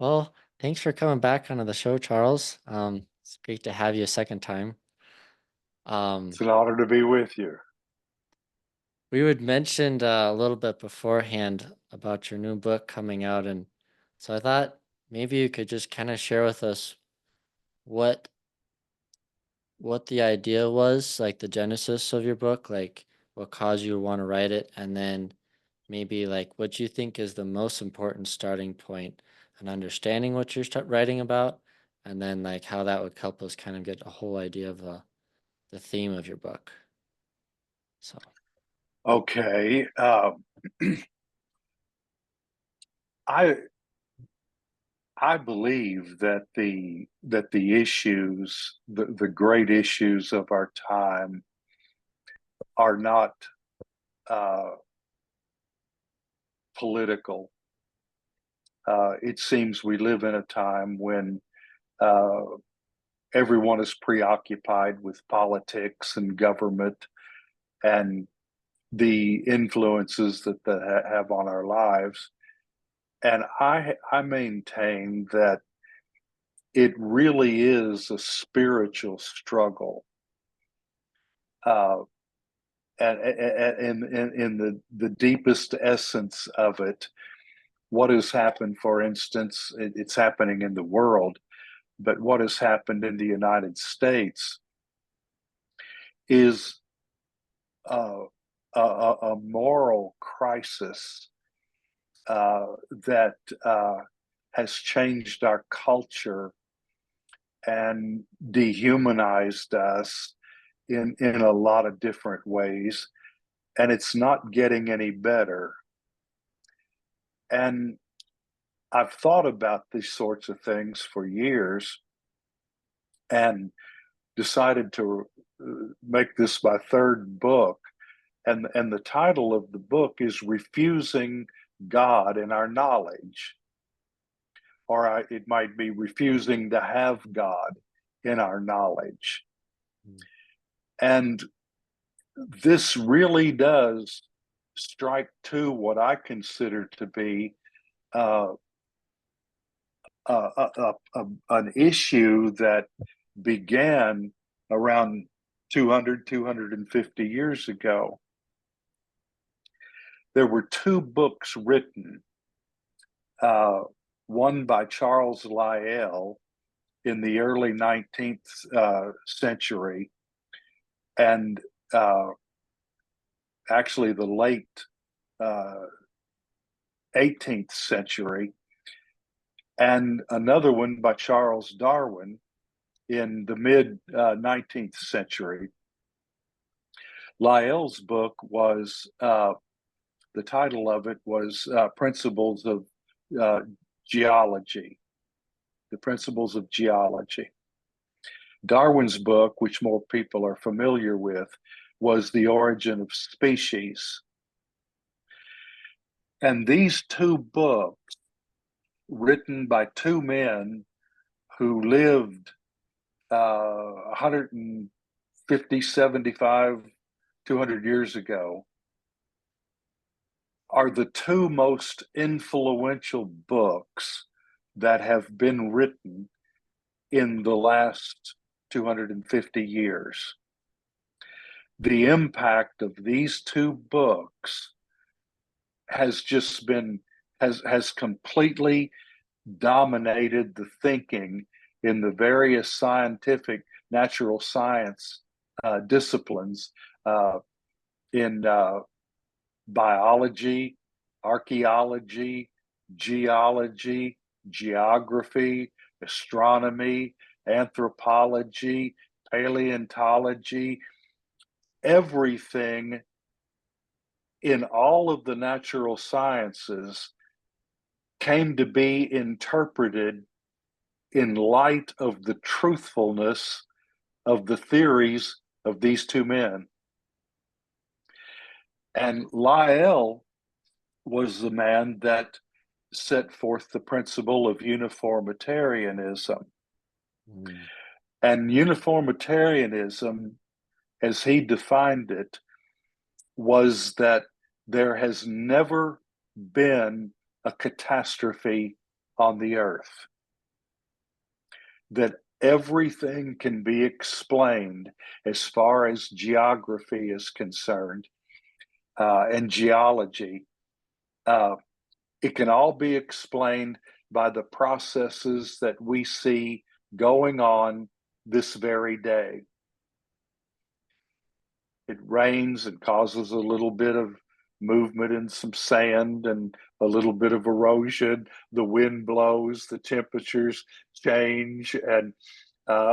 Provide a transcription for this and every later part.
Well, thanks for coming back onto the show, Charles. It's great to have you a second time. It's Um, an honor to be with you. we would mentioned a little bit beforehand about your new book coming out, and so I thought maybe you could just kind of share with us what what the idea was, like the genesis of your book, like what caused you to want to write it, and then maybe like what you think is the most important starting point and understanding what you're writing about, and then like how that would help us kind of get a whole idea of the theme of your book. So, Okay, I I believe that the issues, the great issues of our time, are not uh, political. It seems we live in a time when uh, everyone is preoccupied with politics and government and the influences that they have on our lives. And I maintain that it really is a spiritual struggle. Uh, and in the deepest essence of it, what has happened, for instance, it's happening in the world, but what has happened in the United States is uh, a moral crisis that has changed our culture and dehumanized us in a lot of different ways, and it's not getting any better. And I've thought about these sorts of things for years and decided to make this my third book. And the title of the book is Refusing God in Our Knowledge, or it might be Refusing to Have God in Our Knowledge. mm, And this really does strike to what I consider to be uh, an issue that began around 250 years ago. There were two books written, uh, one by Charles Lyell in the early 19th century, and uh, actually the late uh, 18th century, and another one by Charles Darwin in the mid 19th century. Lyell's book was, the title of it was Principles of uh, Geology, the Principles of Geology. Darwin's book, which more people are familiar with, was The Origin of Species. And these two books, written by two men who lived 150, 75, 200 years ago, are the two most influential books that have been written in the last 250 years. The impact of these two books has just been has completely dominated the thinking in the various scientific natural science disciplines, uh, in biology, archaeology, geology, geography, astronomy, anthropology, paleontology, everything in all of the natural sciences came to be interpreted in light of the truthfulness of the theories of these two men. And Lyell was the man that set forth the principle of uniformitarianism. mm, And uniformitarianism, as he defined it, was that there has never been a catastrophe on the earth, that everything can be explained as far as geography is concerned, and geology. Uh, it can all be explained by the processes that we see going on this very day. It rains and causes a little bit of movement in some sand and a little bit of erosion. The wind blows, the temperatures change, and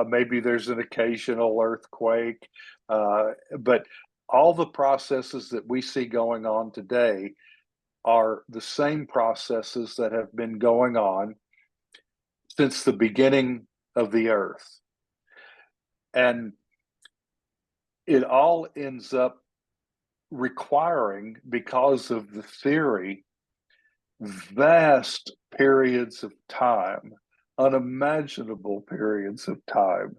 maybe there's an occasional earthquake. But all the processes that we see going on today are the same processes that have been going on since the beginning of the earth. And it all ends up requiring, because of the theory, vast periods of time, unimaginable periods of time.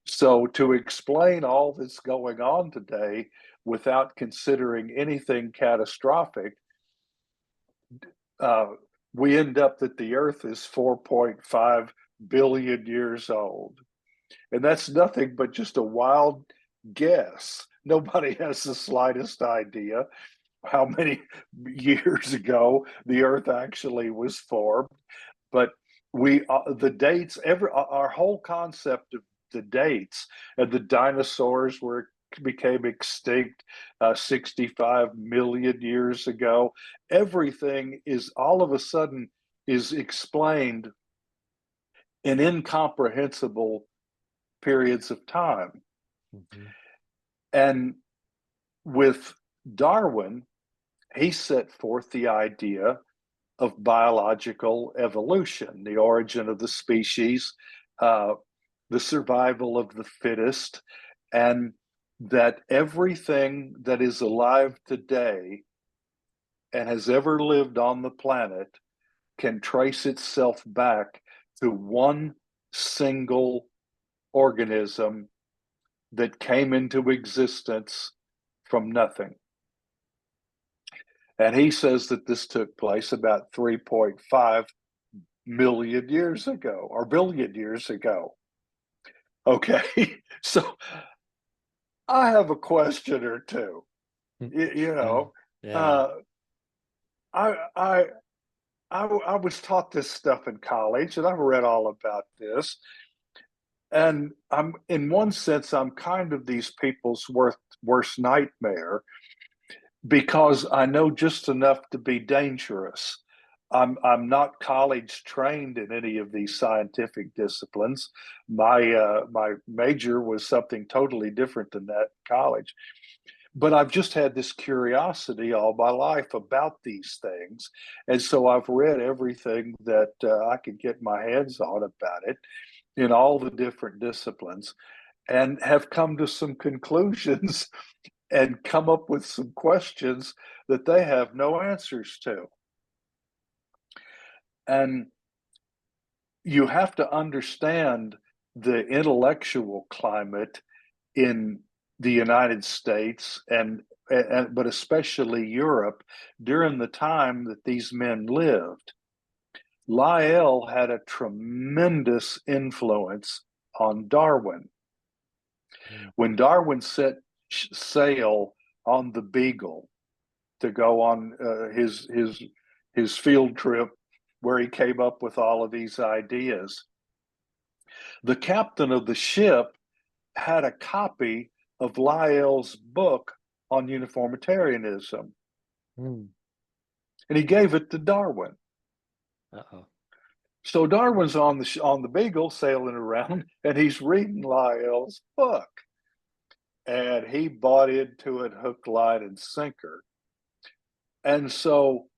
So, to explain all that's going on today without considering anything catastrophic, uh, we end up that the Earth is 4.5 billion years old. And that's nothing but just a wild guess. Nobody has the slightest idea how many years ago the Earth actually was formed. But the dates, our whole concept of the dates, and the dinosaurs became extinct 65 million years ago. Everything is all of a sudden is explained in incomprehensible periods of time. Mhm. And with Darwin, he set forth the idea of biological evolution, the origin of the species, uh, the survival of the fittest, and that everything that is alive today and has ever lived on the planet can trace itself back to one single organism that came into existence from nothing. And he says that this took place about 3.5 million years ago, or billion years ago. Okay, so I have a question or two. You Yeah. know, Yeah. uh, I, I I was taught this stuff in college, and I've read all about this. And I'm, in one sense, I'm kind of these people's worst nightmare, because I know just enough to be dangerous. I'm not college trained in any of these scientific disciplines. My major was something totally different than that in college. But I've just had this curiosity all my life about these things, and so I've read everything that I could get my hands on about it in all the different disciplines, and have come to some conclusions and come up with some questions that they have no answers to. And you have to understand the intellectual climate in the United States, and but especially Europe during the time that these men lived. Lyell had a tremendous influence on Darwin. Mm. When Darwin set sail on the Beagle to go on his field trip, where he came up with all of these ideas, the captain of the ship had a copy of Lyell's book on uniformitarianism, Mm. and he gave it to Darwin. Uh-oh. So Darwin's on the Beagle sailing around, and he's reading Lyell's book, and he bought into it hook, line, and sinker. And so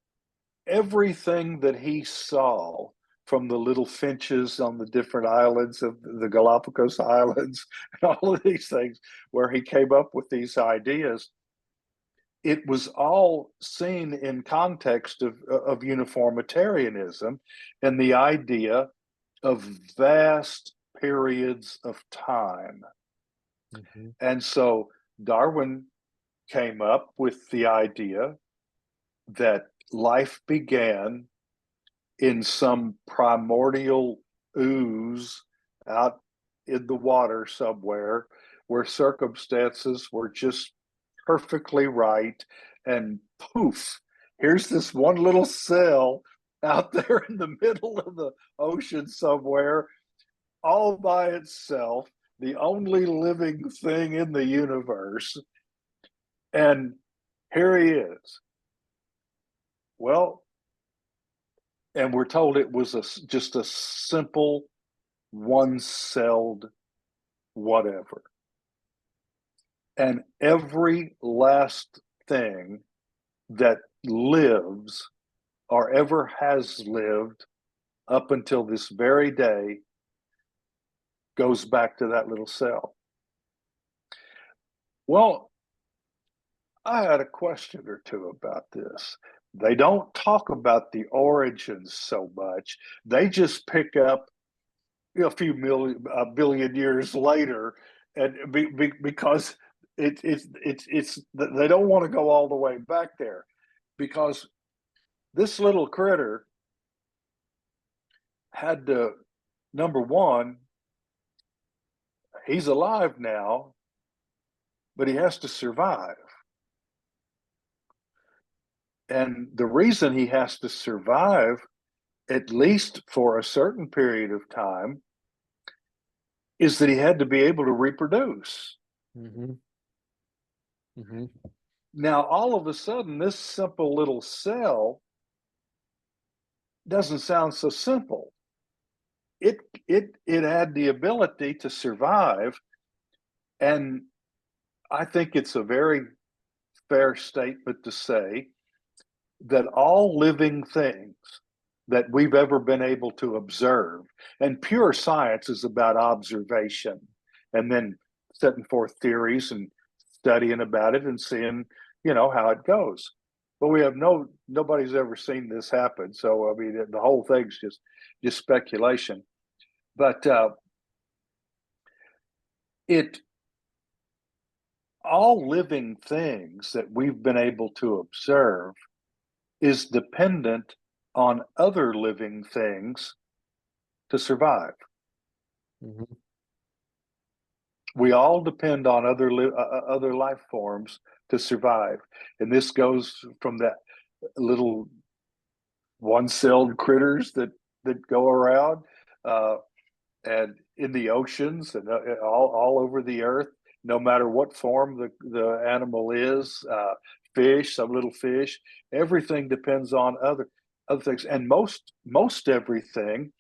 everything that he saw, from the little finches on the different islands of the Galapagos Islands, and all of these things, where he came up with these ideas, it was all seen in context of uniformitarianism and the idea of vast periods of time. Mhm. And so Darwin came up with the idea that life began in some primordial ooze out in the water somewhere where circumstances were just perfectly right. And poof, here's this one little cell out there in the middle of the ocean somewhere, all by itself, the only living thing in the universe. And here he is. Well, and we're told it was just a simple one-celled whatever. And every last thing that lives or ever has lived up until this very day goes back to that little cell. Well, I had a question or two about this. They don't talk about the origins so much. They just pick up a few million, a billion years later, and because it's they don't want to go all the way back there, because this little critter had to, number one, he's alive now, but he has to survive. And the reason he has to survive, at least for a certain period of time, is that he had to be able to reproduce. Mm-hmm. Mm-hmm. Now, all of a sudden, this simple little cell doesn't sound so simple. It had the ability to survive, and I think it's a very fair statement to say that all living things that we've ever been able to observe, and pure science is about observation and then setting forth theories and studying about it and seeing, how it goes. But we have nobody's ever seen this happen. So I mean, the whole thing's just speculation. But it all living things that we've been able to observe is dependent on other living things to survive. Mm-hmm. We all depend on other life forms to survive, and this goes from that little one-celled critters that go around, uh, and in the oceans and all over the earth, no matter what form the animal is, fish, some little fish, everything depends on other things, and most everything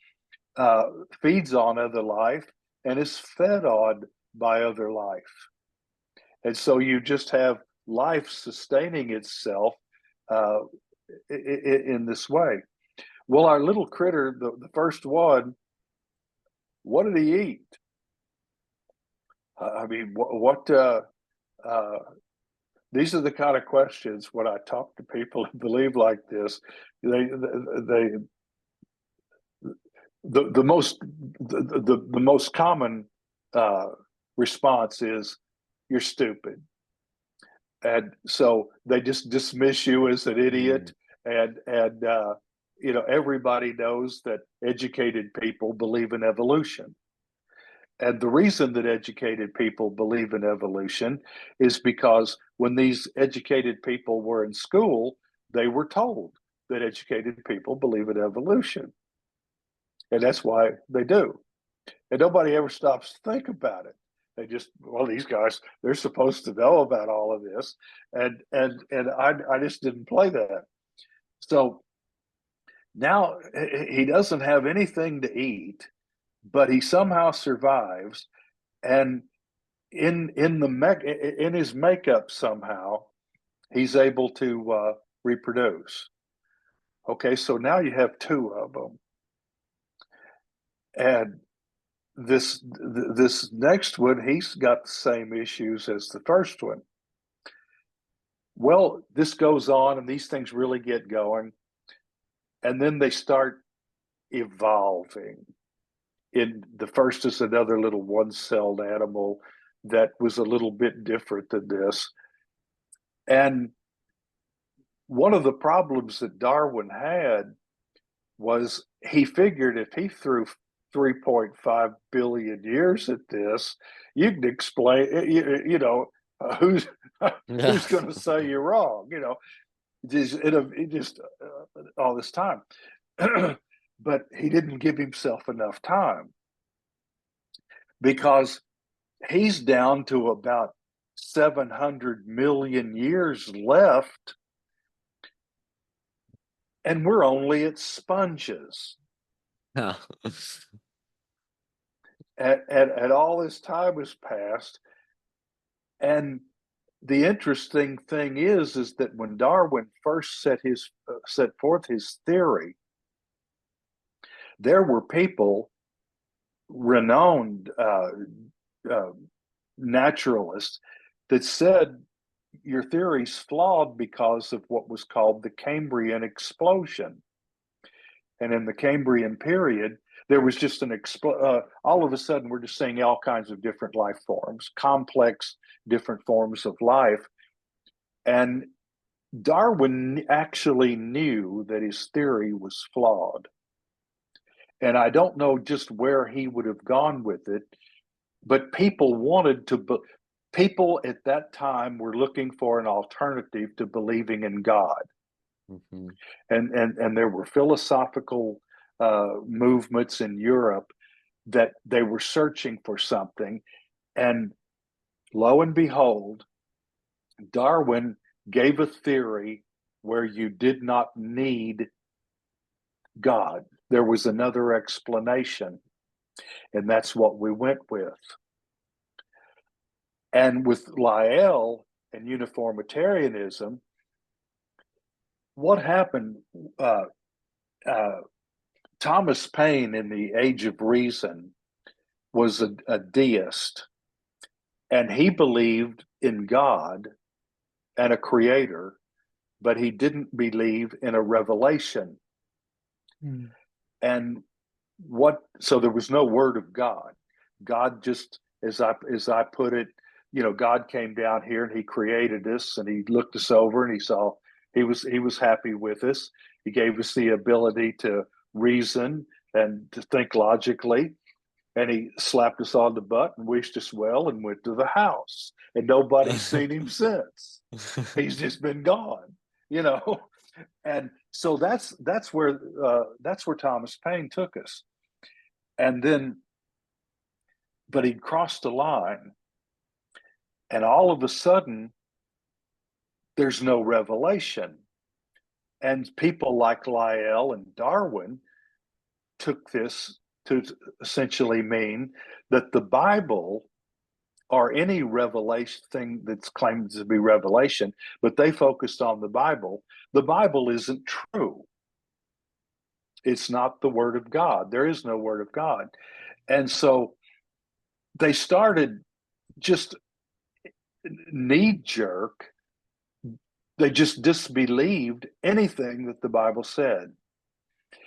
uh, feeds on other life and is fed on by other life. And so you just have life sustaining itself uh, in this way. Well, our little critter, the first one, what did he eat? I mean, uh, these are the kind of questions when I talk to people who believe like this, they the most common uh, response is, "You're stupid," and so they just dismiss you as an idiot. And everybody knows that educated people believe in evolution. And the reason that educated people believe in evolution is because when these educated people were in school, they were told that educated people believe in evolution. And that's why they do. And nobody ever stops to think about it. They just, well, these guys, they're supposed to know about all of this. And I just didn't play that. So now he doesn't have anything to eat, but he somehow survives. And in his makeup somehow he's able to reproduce. Okay, so now you have two of them, and this next one, he's got the same issues as the first one. Well, this goes on and these things really get going, and then they start evolving. In the first is another little one-celled animal that was a little bit different than this. And one of the problems that Darwin had was he figured if he threw 3.5 billion years at this, you can explain, who's Yeah. who's going to say you're wrong, just all this time. But he didn't give himself enough time because he's down to about 700 million years left, and we're only at sponges. Yeah. And all this time has passed. And the interesting thing is that when Darwin first set forth his theory, there were people, renowned uh, naturalists, that said your theory's flawed because of what was called the Cambrian explosion. And in the Cambrian period, there was just all of a sudden, we're just seeing all kinds of different life forms, complex, different forms of life. And Darwin actually knew that his theory was flawed. And I don't know just where he would have gone with it, but people at that time were looking for an alternative to believing in God. Mhm. And there were philosophical movements in Europe that they were searching for something. And lo and behold, Darwin gave a theory where you did not need God. There was another explanation, and that's what we went with. And with Lyell and uniformitarianism, what happened? Uh, uh, Thomas Paine in The Age of Reason was a deist, and he believed in God and a creator, but he didn't believe in a revelation. Mm. And so there was no word of God. God just, as I put it, God came down here and he created us and he looked us over and he saw he was happy with us. He gave us the ability to reason and to think logically. And he slapped us on the butt and wished us well and went to the house. And nobody's seen him since. He's just been gone, you know. And so that's where Thomas Paine took us. And then, but he crossed the line, and all of a sudden, there's no revelation. And people like Lyell and Darwin took this to essentially mean that the Bible or any revelation thing that's claimed to be revelation, but they focused on the Bible. The Bible isn't true. It's not the word of God. There is no word of God. And so they started just knee jerk. They just disbelieved anything that the Bible said,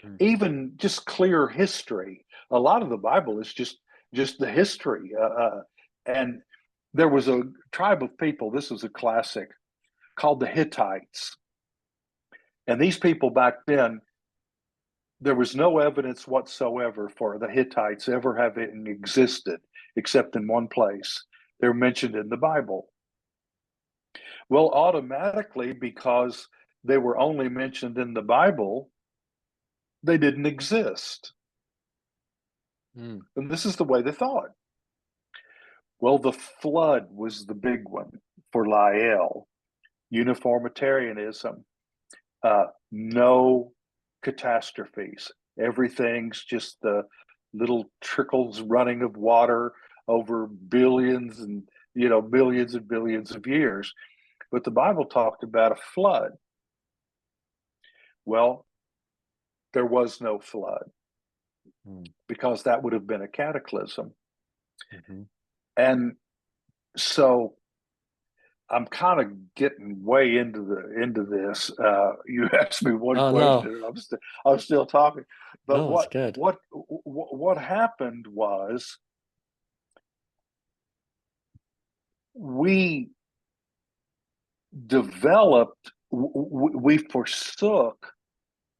Mm. even just clear history. A lot of the Bible is just the history. And there was a tribe of people. This was a classic called the Hittites, and these people back then, there was no evidence whatsoever for the Hittites ever having existed, except in one place. They're mentioned in the Bible. Well, automatically, because they were only mentioned in the Bible, they didn't exist. Mm. And this is the way they thought. Well, the flood was the big one for Lyell. Uniformitarianism, no catastrophes. Everything's just the little trickles running of water over billions and millions and billions of years. But the Bible talked about a flood. Well, there was no flood Mm. because that would have been a cataclysm. Mhm. And so I'm kind of getting way into this. You asked me one Oh, no. question, and I'm still talking. But No, it's what good. what what happened was we we forsook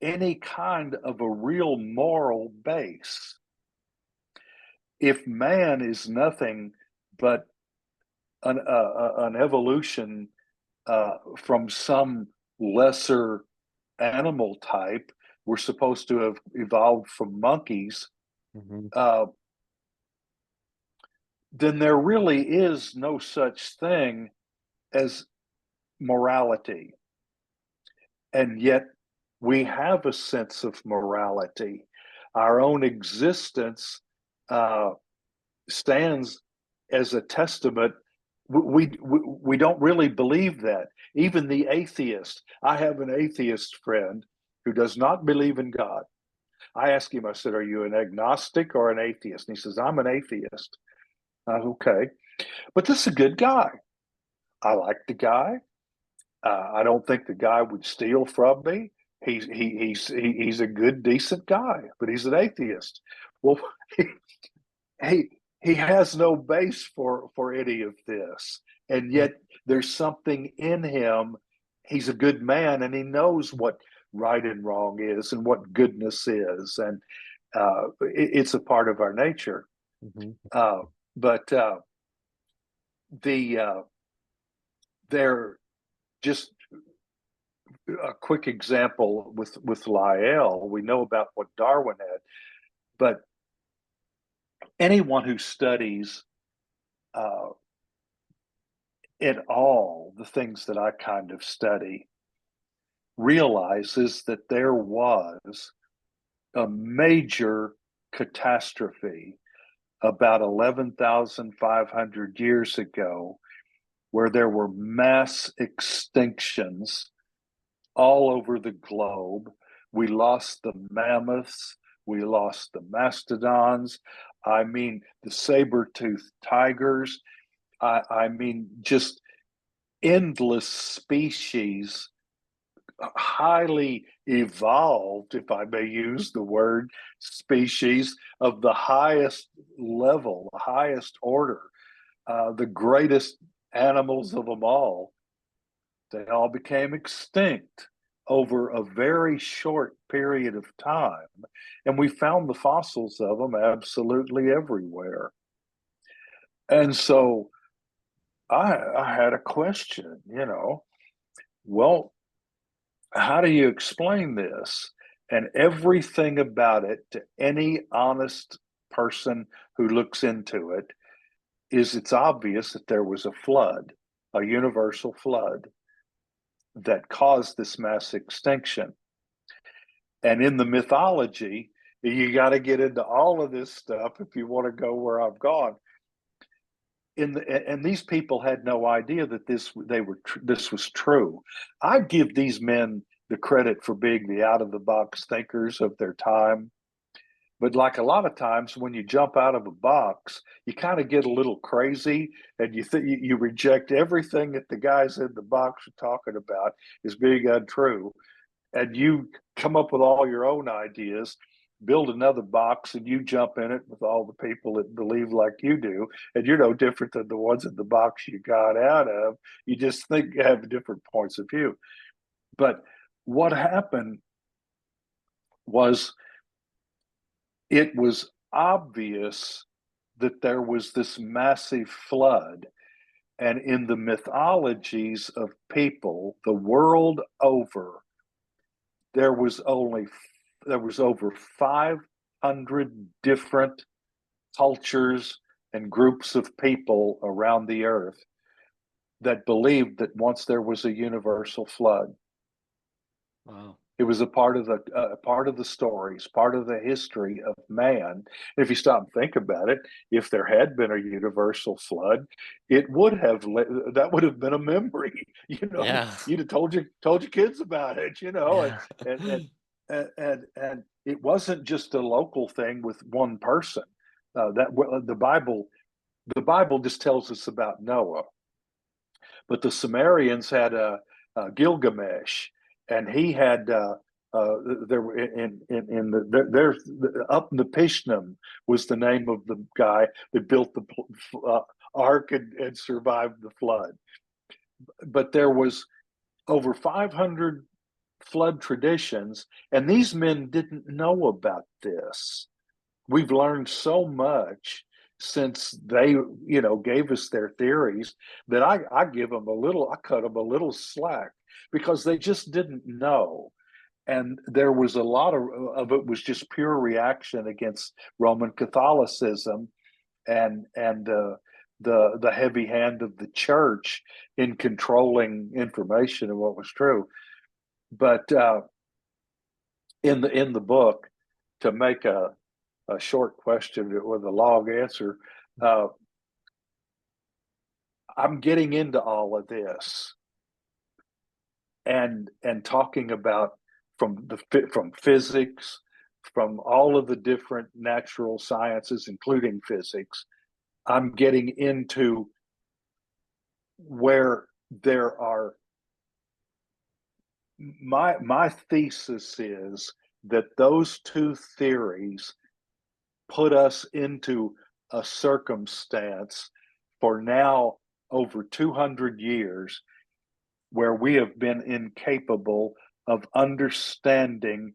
any kind of a real moral base. If man is nothing but an evolution from some lesser animal type, we're supposed to have evolved from monkeys, Hmm. uh, then there really is no such thing as morality. And yet we have a sense of morality. Our own existence uh, stands as a testament. We don't really believe that. Even the atheist, I have an atheist friend who does not believe in God. I asked him, I said, "Are you an agnostic or an atheist?" And he says, "I'm an atheist." Okay. But this is a good guy. I like the guy. I don't think the guy would steal from me. He's a good, decent guy, but he's an atheist. Well, he he has no base for any of this, and yet there's something in him. He's a good man, and he knows what right and wrong is, and what goodness is, and it's a part of our nature. Hmm. Uh, but the they're just a quick example with Lyell. We know about what Darwin had, but anyone who studies uh, at all the things that I kind of study realizes that there was a major catastrophe about 11,500 years ago where there were mass extinctions all over the globe. We lost the mammoths, we lost the mastodons. I mean, the saber-toothed tigers. I mean, just endless species, highly evolved, if I may use the word, species of the highest level, the highest order, the greatest animals of them all. They all became extinct over a very short period of time. And we found the fossils of them absolutely everywhere. And so I had a question, well, how do you explain this? And everything about it, to any honest person who looks into it, is it's obvious that there was a flood, a universal flood that caused this mass extinction. And in the mythology, you got to get into all of this stuff if you want to go where I've gone. And these people had no idea that this was true. I give these men the credit for being the out of the box thinkers of their time. But like a lot of times when you jump out of a box, you kind of get a little crazy and you reject everything that the guys in the box are talking about as being untrue. And you come up with all your own ideas, build another box, and you jump in it with all the people that believe like you do. And you're no different than the ones in the box you got out of. You just think you have different points of view. But what happened was it was obvious that there was this massive flood. And in the mythologies of people the world over, there was only there was over 500 different cultures and groups of people around the earth that believed that once there was a universal flood. Wow. It was a part of the stories, part of the history of man. If you stop and think about it, if there had been a universal flood, it would have that would have been a memory. Yeah. You'd have told your kids about it. Yeah. And and it wasn't just a local thing with one person. That the Bible just tells us about Noah, but the Sumerians had a Gilgamesh, and he had there were in the there up in the Pishnim was the name of the guy that built the ark and survived the flood. But there was over 500 flood traditions, and these men didn't know about this. We've learned so much since they, gave us their theories that I give them a little, I cut them a little slack because they just didn't know. And there was a lot of it was just pure reaction against Roman Catholicism and the heavy hand of the church in controlling information and what was true. But in the book, to make a short question with a long answer, uh, I'm getting into all of this and talking about from physics, from all of the different natural sciences, including physics. I'm getting into where there are my thesis is that those two theories put us into a circumstance for now over 200 years where we have been incapable of understanding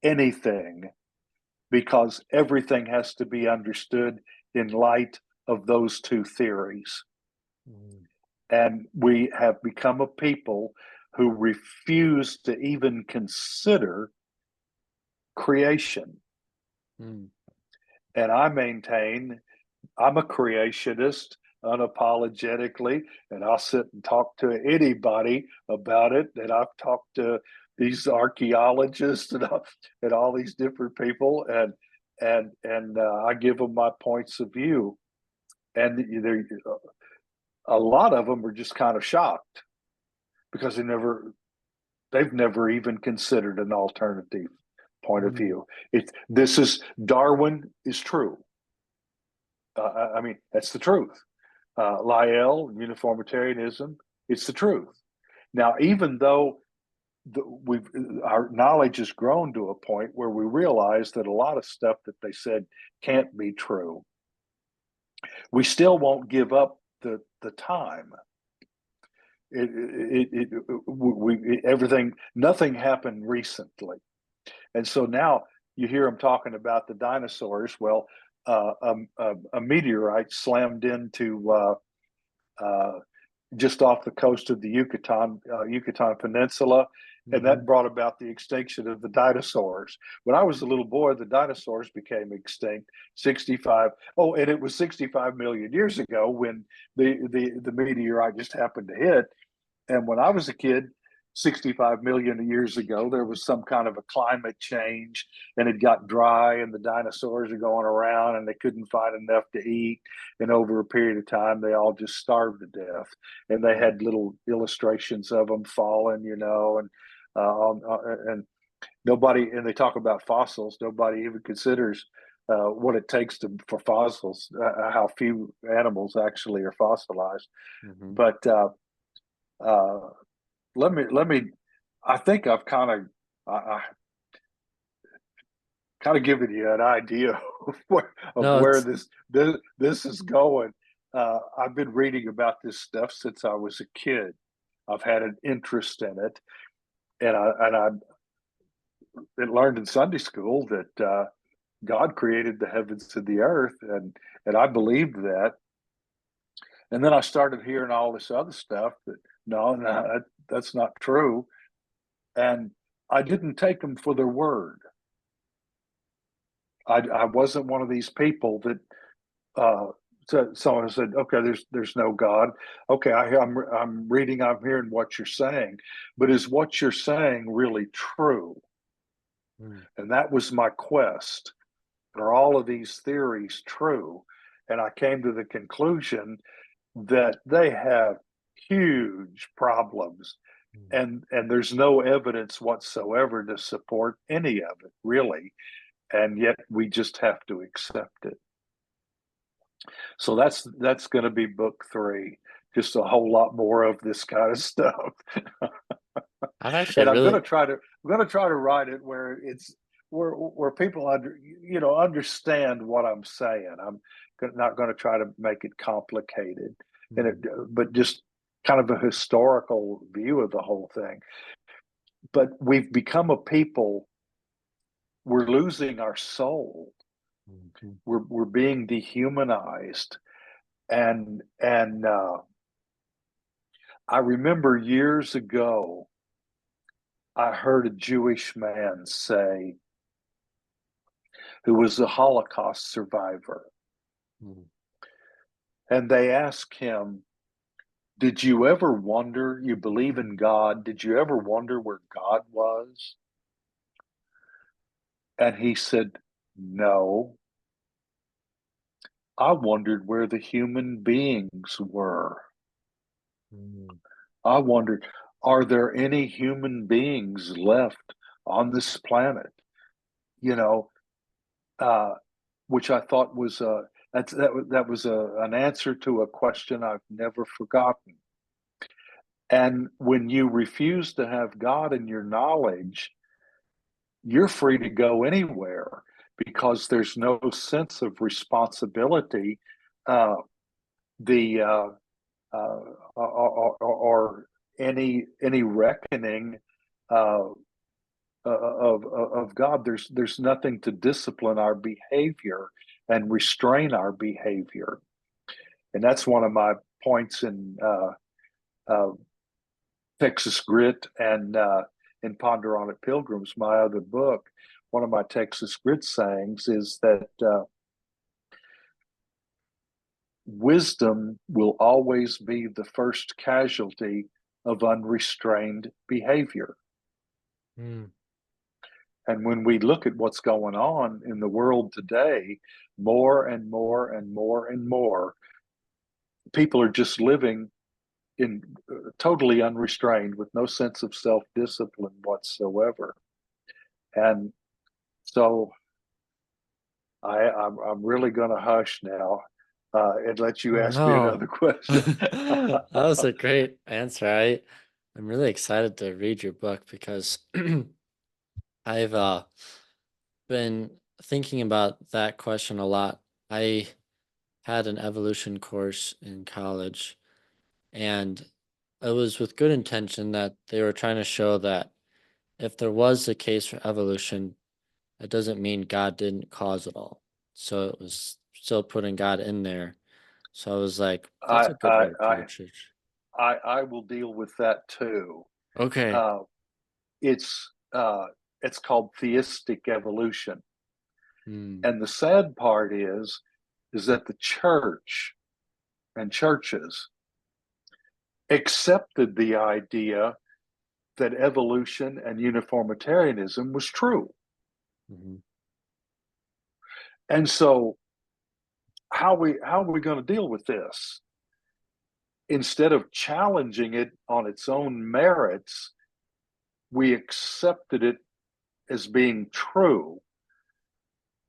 anything because everything has to be understood in light of those two theories. Mm, And we have become a people who refuse to even consider creation. mm, And I maintain I'm a creationist unapologetically, and I'll sit and talk to anybody about it. And I've talked to these archaeologists and all these different people, and I give them my points of view. And a lot of them are just kind of shocked because they've never even considered an alternative point of mm, view. This is Darwin is true. I mean, that's the truth. Lyell, uniformitarianism, it's the truth. Now, even though our knowledge has grown to a point where we realize that a lot of stuff that they said can't be true, we still won't give up the time. Everything, nothing happened recently, and so now you hear them talking about the dinosaurs. Well, a meteorite slammed into uh, just off the coast of the Yucatan Peninsula, and mm-hmm. that brought about the extinction of the dinosaurs. When I was a little boy, the dinosaurs became extinct 65. Oh, and it was 65 million years ago when the meteorite just happened to hit. And when I was a kid, 65 million years ago, there was some kind of a climate change and it got dry and the dinosaurs are going around and they couldn't find enough to eat. And over a period of time, they all just starved to death. And they Mm, had little illustrations of them falling, and nobody, and they talk about fossils, nobody even considers what it takes for fossils, how few animals actually are fossilized. mm-hmm. But uh, let me I think I've I kind of given you an idea of No, where it's this is going. I've been reading about this stuff since I was a kid. I've had an interest in it, and I learned in Sunday school that God created the heavens and the earth, and I believed that. And then I started hearing all this other stuff that no, that's not true. And I didn't take them for their word. I wasn't one of these people that someone said, "Okay, there's no God." Okay, I'm reading, I'm hearing what you're saying, but is what you're saying really true? mm, And that was my quest. Are all of these theories true? And I came to the conclusion that they have huge problems, mm. and there's no evidence whatsoever to support any of it, really. And yet we just have to accept it. So that's going to be book three. Just a whole lot more of this kind of stuff. I've actually And really I'm going to try to write it where it's where people understand what I'm saying. I'm not going to try to make it complicated, mm, but just kind of a historical view of the whole thing. but we've become a people, we're losing our soul. Mhm. We're being dehumanized. And I remember years ago, I heard a Jewish man say, who was a Holocaust survivor, Mhm. and they asked him, "Did you ever wonder, you believe in God, did you ever wonder where God was?" And he said, "No, I wondered where the human beings were. Mhm. I wondered, are there any human beings left on this planet?" You know, uh, which I thought was that was an answer to a question I've never forgotten. And when you refuse to have God in your knowledge, you're free to go anywhere because there's no sense of responsibility, uh, the uh, or any reckoning uh, of God. There's nothing to discipline our behavior and restrain our behavior, and that's one of my points uh, Texas Grit and in Ponder on It Pilgrims, my other book. One of my Texas Grit sayings is that wisdom will always be the first casualty of unrestrained behavior. Mhm. And when we look at what's going on in the world today, more and more and more and more, people are just living in totally unrestrained with no sense of self discipline whatsoever. And so I'm really going to hush now and let you Oh ask me no. another question. That was a great answer. I'm really excited to read your book because I've been thinking about that question a lot. I had an evolution course in college, and it was with good intention that they were trying to show that if there was a case for evolution, it doesn't mean God didn't cause it all. So it was still putting God in there. So I was like, that's I, a good way I, to I, approach it. I will deal with that too. Okay. Uh, it's uh, it's called theistic evolution, Hmm. and the sad part is that the church and churches accepted the idea that evolution and uniformitarianism was true. Hmm. And so how are we going to deal with this? Instead of challenging it on its own merits, we accepted it as being true.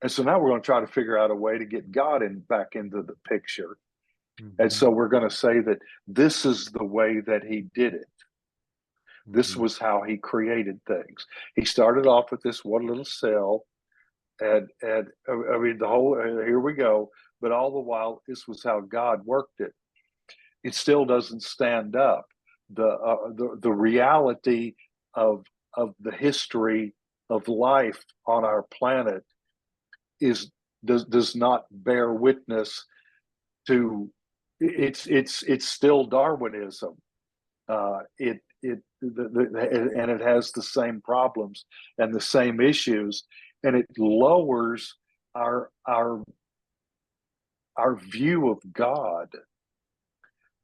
And so now we're going to try to figure out a way to get God back into the picture. And Hmm. so we're going to say that this is the way that he did it. This Hmm. was how he created things. He started off with this one little cell, and I mean the whole. Here we go. But all the while, this was how God worked it. It still doesn't stand up. The reality of the history of life on our planet is does not bear witness to. It's still Darwinism. And it has the same problems and the same issues, and it lowers our view of God.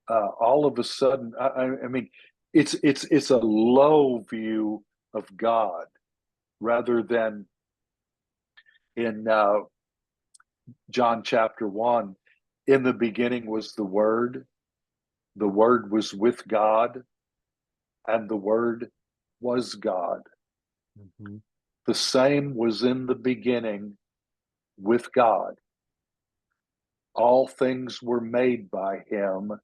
All of a sudden, I mean, it's a low view of God rather than in John chapter 1. In the beginning was the Word was with God, and the Word was God. Hmm. The same was in the beginning with God. All things were made by him,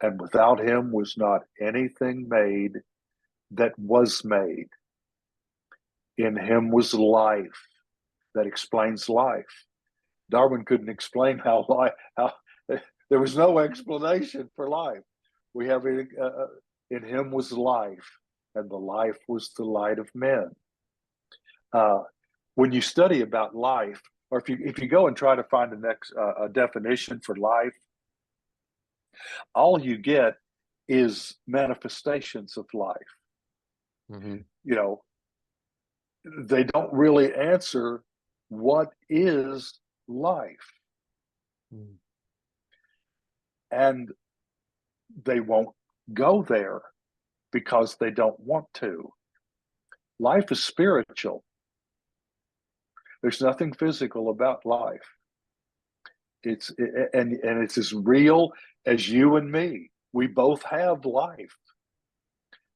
and without him was not anything made that was made. In him was life. That explains life. Darwin couldn't explain how there was no explanation for life. We have in him was life, and the life was the light of men. Uh, when you study about life, or if you go and try to find a definition for life, all you get is manifestations of life. Mm-hmm. You know, they don't really answer what is life, and they won't go there because they don't want to. Life is spiritual. There's nothing physical about life. And it's as real as you and me. We both have life.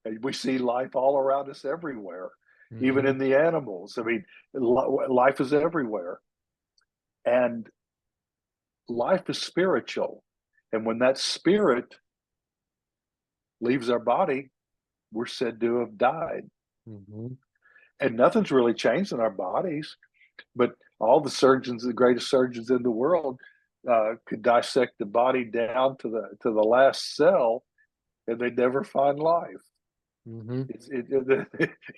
And we see life all around us everywhere, even Mm-hmm. in the animals. I mean, life is everywhere. And life is spiritual. And when that spirit leaves our body, we're said to have died. Mm-hmm. And nothing's really changed in our bodies. But all the surgeons, the greatest surgeons in the world, could dissect the body down to the last cell, and they'd never find life. Mm-hmm.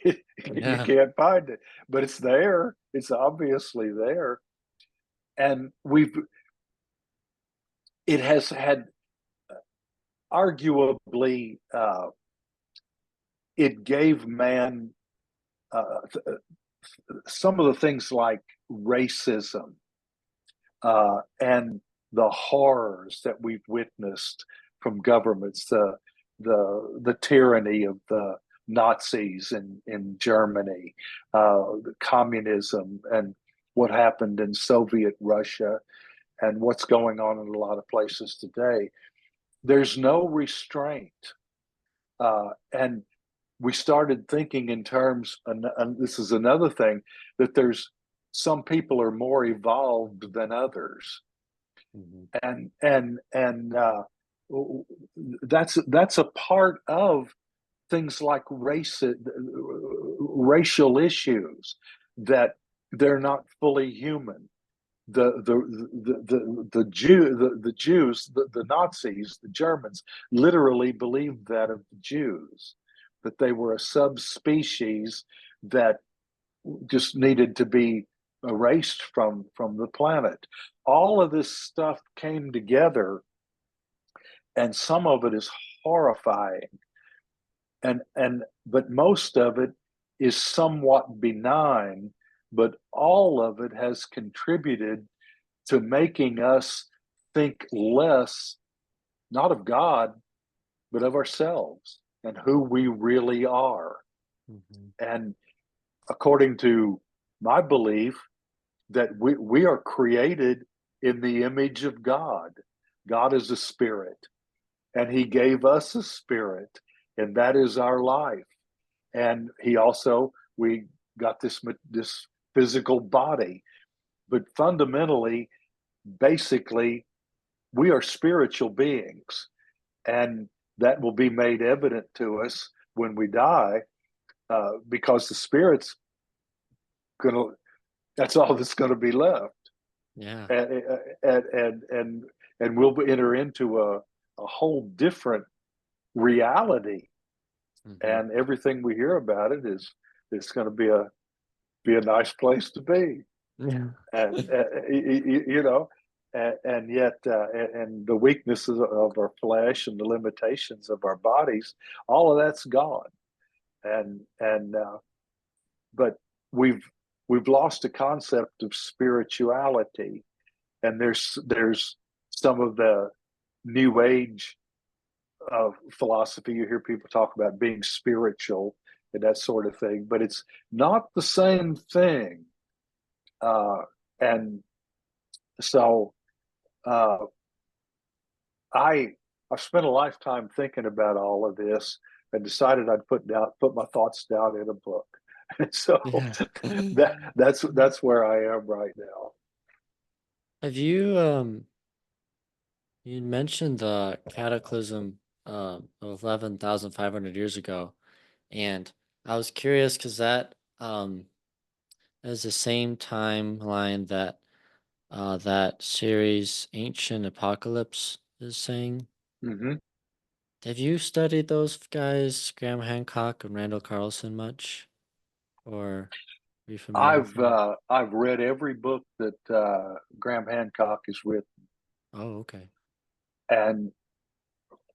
You Yeah. can't find it, but it's there. It's obviously there, and it has had arguably it gave man uh, some of the things like racism and the horrors that we've witnessed from governments, the tyranny of the Nazis in Germany, the communism, and what happened in Soviet Russia, and what's going on in a lot of places today. There's no restraint, and we started thinking in terms, and this is another thing, that there's some people are more evolved than others, Mm-hmm. and that's a part of things like racial issues, that they're not fully human. The Jews, the Nazis, the Germans literally believed that of the Jews, that they were a subspecies that just needed to be erased from the planet. All of this stuff came together, and some of it is horrifying, and but most of it is somewhat benign, but all of it has contributed to making us think less, not of God, but of ourselves and who we really are. Mm-hmm. And according to my belief, that we are created in the image of God. God is a spirit, and He gave us a spirit, and that is our life. And He also, we got this physical body, but fundamentally, basically, we are spiritual beings, and that will be made evident to us when we die, because the spirit's gonna. That's all that's going to be left, Yeah. and and we'll enter into a whole different reality, Mm-hmm. and everything we hear about it is it's going to be a nice place to be, Yeah. and you know, and yet and the weaknesses of our flesh and the limitations of our bodies, all of that's gone, and but we've we've lost a concept of spirituality, and there's some of the new age philosophy. You hear people talk about being spiritual and that sort of thing, but it's not the same thing. And so uh, I I've spent a lifetime thinking about all of this and decided I'd put my thoughts down in a book. And so Yeah. that's where I am right now. Have you you mentioned the cataclysm of 11,500 years ago, and I was curious because that is the same timeline that that series Ancient Apocalypse is saying. Hmm. Have you studied those guys, Graham Hancock and Randall Carlson, much? Or are you familiar with them? I've read every book that Graham Hancock has written, Oh, okay. and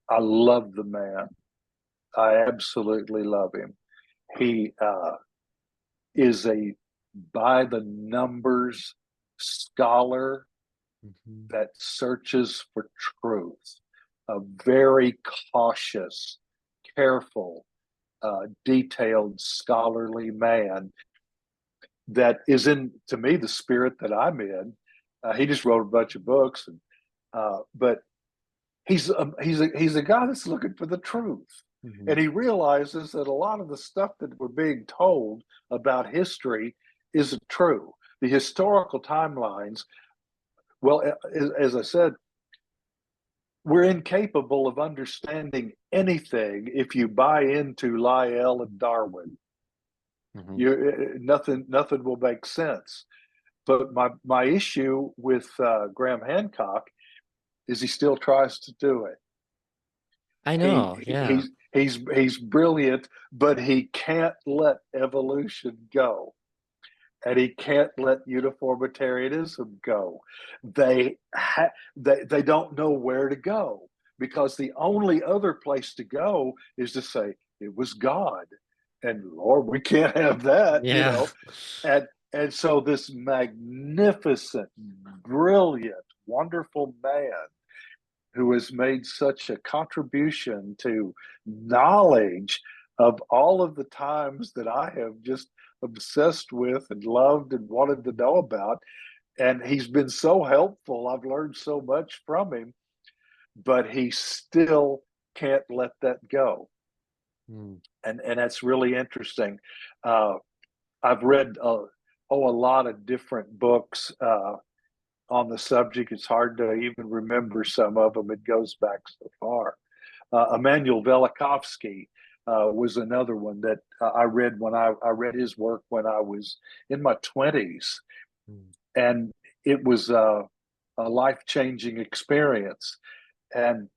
I love the man. I absolutely love him. He is a by the numbers scholar Hmm. that searches for truth, a very cautious, careful, detailed, scholarly man that is in, to me, the spirit that I'm in. He just wrote a bunch of books, and but he's a guy that's looking for the truth, Hmm. and he realizes that a lot of the stuff that we're being told about history isn't true. The historical timelines, well, as I said, we're incapable of understanding anything if you buy into Lyell and Darwin. Hmm. Nothing will make sense. But my issue with Graham Hancock is he still tries to do it. I He know, yeah. he's brilliant, but he can't let evolution go, and he can't let uniformitarianism go. They don't know where to go, because the only other place to go is to say it was God, and Lord, we can't have that, you Yeah. know. And so this magnificent, brilliant, wonderful man who has made such a contribution to knowledge of all of the times that I have just obsessed with and loved and wanted to know about. And he's been so helpful. I've learned so much from him, but he still can't let that go. Mm. And that's really interesting. Uh, I've read a lot of different books on the subject. It's hard to even remember some of them. It goes back so far. Immanuel Velikovsky was another one that I read when I read his work when I was in my 20s, Mm. and it was a life changing experience. And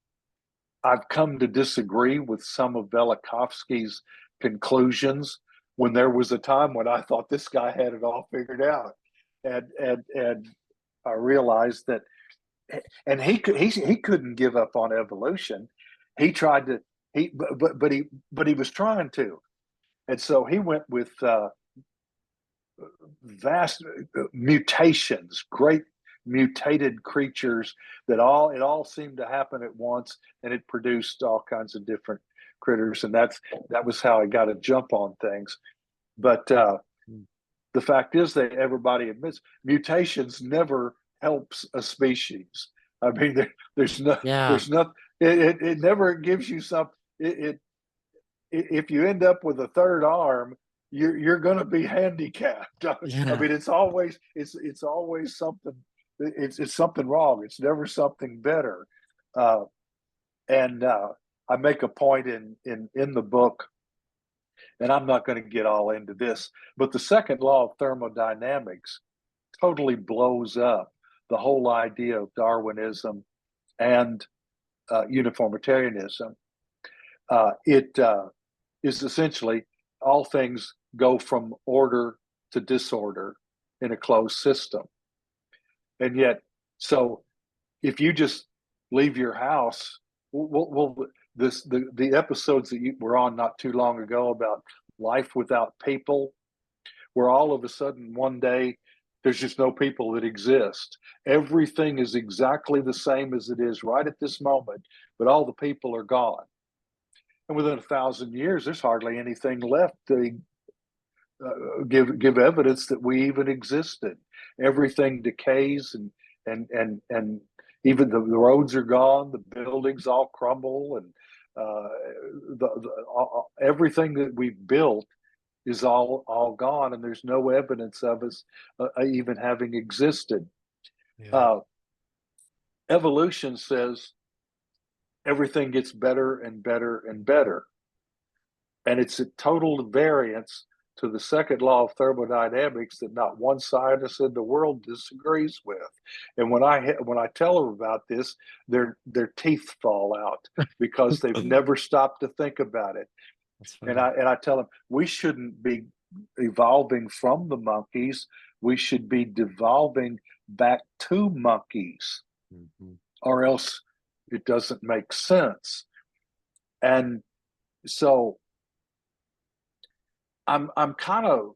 I've come to disagree with some of Velikovsky's conclusions when there was a time when I thought this guy had it all figured out. And I realized that, and he couldn't give up on evolution. He tried to he but he was trying to, and so he went with vast mutations, great mutated creatures that all it all seemed to happen at once, and it produced all kinds of different critters, and that was how I got a jump on things. But Mm. the fact is that everybody admits mutations never helps a species. I mean, Yeah. there's no, it never gives you some. It if you end up with a third arm, you're going to be handicapped. I Yeah. mean, it's always something. It's something wrong. It's never something better. Uh, and I make a point in the book, and I'm not going to get all into this, but the second law of thermodynamics totally blows up the whole idea of Darwinism and uniformitarianism. It is essentially all things go from order to disorder in a closed system. And yet, so if you just leave your house, the episodes that you were on not too long ago about life without people, where all of a sudden one day there's just no people that exist. Everything is exactly the same as it is right at this moment, but all the people are gone. And within 1,000 years, there's hardly anything left to give evidence that we even existed. Everything decays, and even the roads are gone, the buildings all crumble, and everything that we built is all gone, and there's no evidence of us even having existed. Yeah. Uh, Evolution says everything gets better and better and better, and it's a total variance to the second law of thermodynamics that not one scientist in the world disagrees with. And when I tell them about this, their teeth fall out because they've never stopped to think about it. That's And funny. I tell them we shouldn't be evolving from the monkeys. We should be devolving back to monkeys, Hmm. or else it doesn't make sense. And so I'm kind of,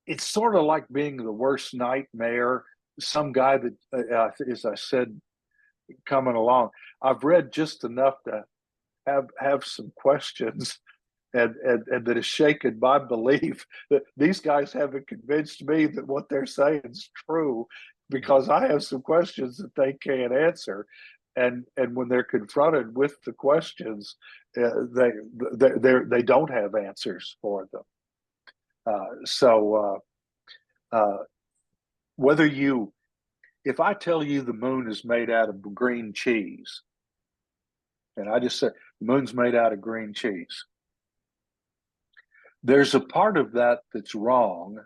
it's sort of like being the worst nightmare. Some guy that, as I said, coming along, I've read just enough to have some questions, and that has shaken my belief that these guys haven't convinced me that what they're saying is true, because I have some questions that they can't answer, and when they're confronted with the questions, they don't have answers for them. So whether you if I tell you the moon is made out of green cheese, and I just said the moon's made out of green cheese, there's a part of that that's wrong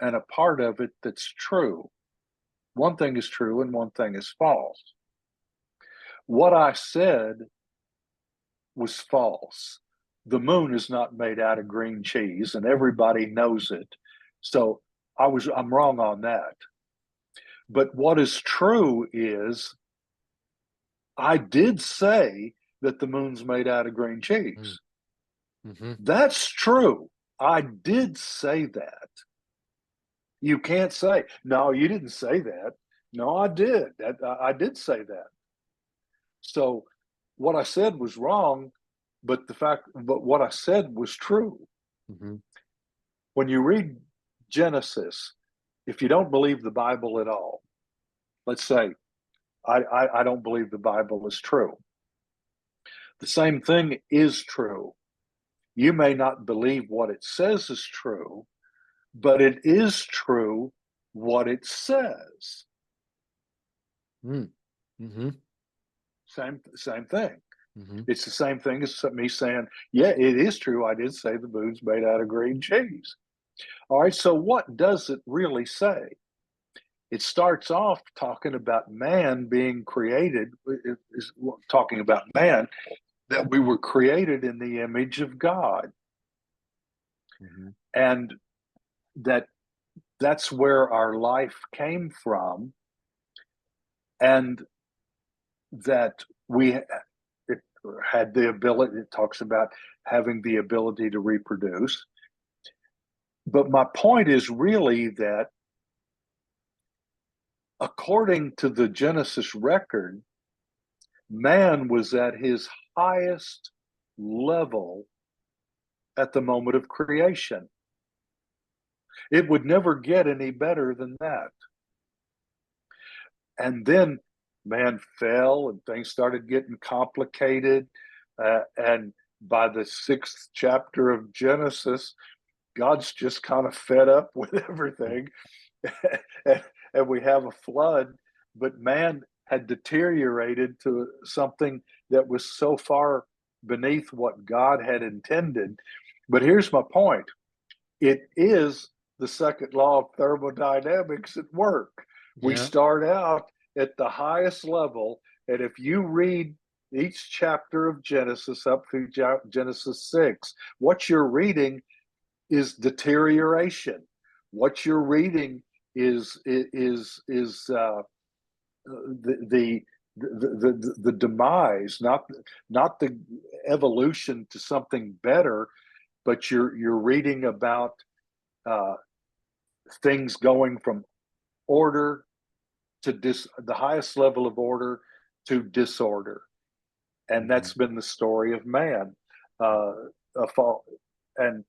and a part of it that's true. One thing is true and one thing is false. What I said was false. The moon is not made out of green cheese, and everybody knows it. So I'm wrong on that. But what is true is I did say that the moon's made out of green cheese. Mm-hmm. That's true. I did say that. You can't say, no, you didn't say that. No, I did. I did say that. So what I said was wrong, but what I said was true. Hmm. When you read Genesis, if you don't believe the Bible at all, let's say, I don't believe the Bible is true. The same thing is true. You may not believe what it says is true, but it is true what it says. Mm-hmm. Same thing. Hmm. It's the same thing as me saying, yeah, it is true. I did say the moon's made out of green cheese. All right. So what does it really say? It starts off talking about man being created, is talking about man, that we were created in the image of God. Hmm. And that that's where our life came from. And that it had the ability, it talks about having the ability to reproduce. But my point is really that according to the Genesis record, man was at his highest level at the moment of creation. It would never get any better than that. And then man fell and things started getting complicated. And by the sixth chapter of Genesis, God's just kind of fed up with everything. and, and we have a flood, but man had deteriorated to something that was so far beneath what God had intended. But here's my point, it is the second law of thermodynamics at work. We Yeah. start out at the highest level, and if you read each chapter of Genesis up through Genesis 6, what you're reading is deterioration. What you're reading is the, the demise, not the evolution to something better, but you're reading about uh, things going from order to the highest level of order to disorder, and Hmm. that's been the story of man. Uh, fall, and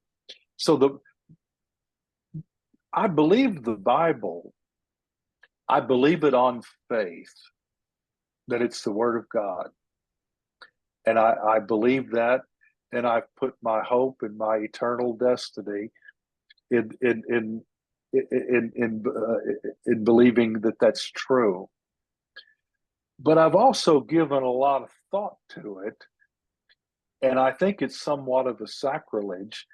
so I believe the Bible. I believe it on faith that it's the Word of God, and I believe that, and I've put my hope and my eternal destiny in in in in believing that that's true. But I've also given a lot of thought to it, And I think it's somewhat of a sacrilege